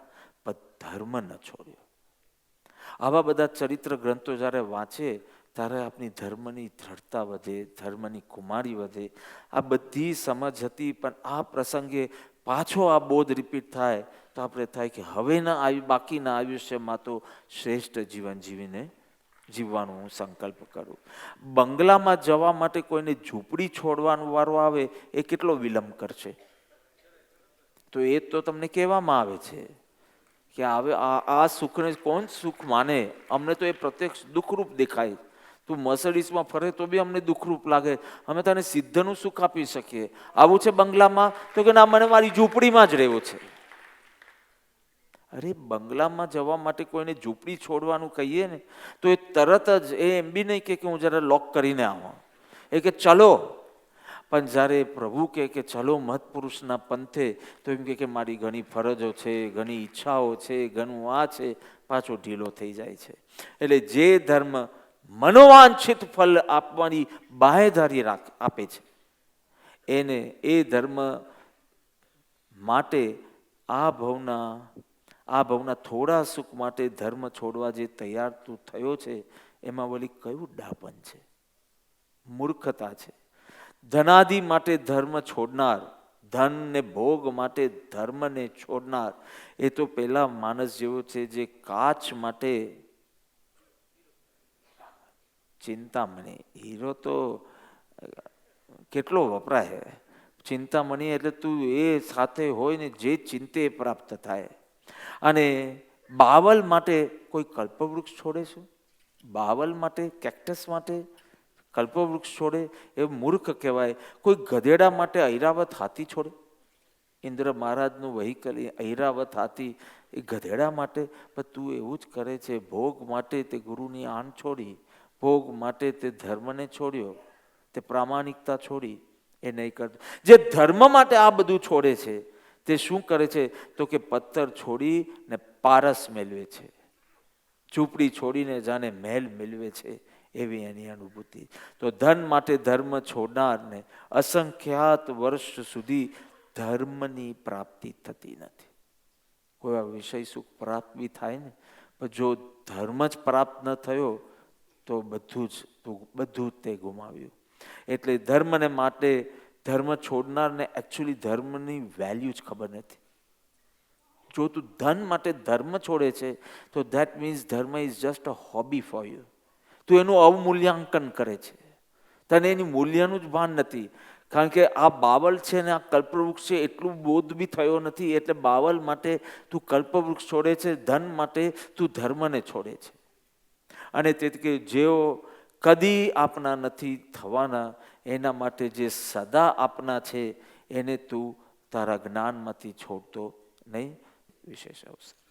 S1: પણ ધર્મ ન છોડ્યો. આવા બધા ચરિત્ર ગ્રંથો જ્યારે વાંચે ત્યારે આપણી ધર્મની દ્રઢતા વધે, ધર્મની કુમારી વધે. આ બધી સમજ હતી, પણ આ પ્રસંગે પાછો આ બોધ રિપીટ થાય તો આપણે થાય કે હવેના બાકીના આયુષ્યમાં તો શ્રેષ્ઠ જીવન જીવવાનું હું સંકલ્પ કરું. બંગલામાં જવા માટે કોઈને ઝૂંપડી છોડવાનો વારો આવે એ કેટલો વિલંબ કરશે? તો એ તો તમને કહેવામાં આવે છે કે હવે આ સુખને કોણ સુખ માને? અમને તો એ પ્રત્યક્ષ દુઃખરૂપ દેખાય. તું મર્સિડીઝમાં ફરે તો બી અમને દુઃખરૂપ લાગે. અમે તને સિદ્ધનું સુખ આપી શકીએ. આવું છે બંગલામાં? તો કે ના, મને મારી ઝૂંપડીમાં જ રહેવું છે. અરે બંગલામાં જવા માટે કોઈને ઝૂંપડી છોડવાનું કહીએ ને તો એ તરત જ એમ બી નહીં કે હું જરા લોક કરીને આવું, એ કે ચલો. પણ જ્યારે પ્રભુ કે ચલો મહત્પુરુષના પંથે તો એમ કે મારી ઘણી ફરજો છે, ઘણી ઈચ્છાઓ છે, ઘણું આ છે, પાછો ઢીલો થઈ જાય છે. એટલે જે ધર્મ મનોવાંછિત ફલ આપવાની બાહેધારી આપે છે એને, એ ધર્મ માટે આ ભવના થોડા સુખ માટે ધર્મ છોડવા જે તૈયાર તું થયો છે એમાં વળી કયું ડાપણ છે, મૂર્ખતા છે. ધનાદિ માટે ધર્મ છોડનાર, ધન ને ભોગ માટે ધર્મને છોડનાર, એ તો પેલા માણસ જેવો છે જે કાચ માટે ચિંતામણી. હીરો તો કેટલો વપરાય. ચિંતામણી એટલે તું એ સાથે હોય ને જે ચિંતે પ્રાપ્ત થાય. અને બાવલ માટે કોઈ કલ્પવૃક્ષ છોડે છે? બાવલ માટે, કેક્ટસ માટે કલ્પવૃક્ષ છોડે એ મૂર્ખ કહેવાય. કોઈ ગધેડા માટે ઐરાવત હાથી છોડે? ઇન્દ્ર મહારાજનું વ્હીકલ ઐરાવત હાથી, એ ગધેડા માટે? પણ તું એવું જ કરે છે. ભોગ માટે તે ગુરુની આણ છોડી, ભોગ માટે તે ધર્મને છોડ્યો, તે પ્રામાણિકતા છોડી, એ નહીં કરતો. જે ધર્મ માટે આ બધું છોડે છે તે શું કરે છે તો કે પથ્થર છોડીને પારસ મેળવે છે, ઝૂંપડી છોડીને જાણે મહેલ મેળવે છે, એવી એની અનુભૂતિ. તો ધન માટે ધર્મ છોડનારને અસંખ્યાત વર્ષ સુધી ધર્મની પ્રાપ્તિ થતી નથી. કોઈ આ વિષય સુખ પ્રાપ્ત બી થાય ને, પણ જો ધર્મ જ પ્રાપ્ત ન થયો તો બધું જ તે ગુમાવ્યું. એટલે ધર્મને માટે ધર્મ છોડનારને એકચ્યુઅલી ધર્મની વેલ્યુ જ ખબર નથી. જો તું ધન માટે ધર્મ છોડે છે તો ધેટ મીન્સ ધર્મ is just a hobby for you. તું એનું અવમૂલ્યાંકન કરે છે, તને એની મૂલ્યનું જ ભાન નથી. કારણ કે આ બાવલ છે ને આ કલ્પવૃક્ષ છે એટલું બોધ બી થયો નથી, એટલે બાવલ માટે તું કલ્પવૃક્ષ છોડે છે, ધન માટે તું ધર્મને છોડે છે. અને તેથી કે જેઓ કદી આપના નથી થવાના, એના માટે જે સદા આપના છે એને તું તારા જ્ઞાનમાંથી છોડતો નહીં. વિશેષ અવસર.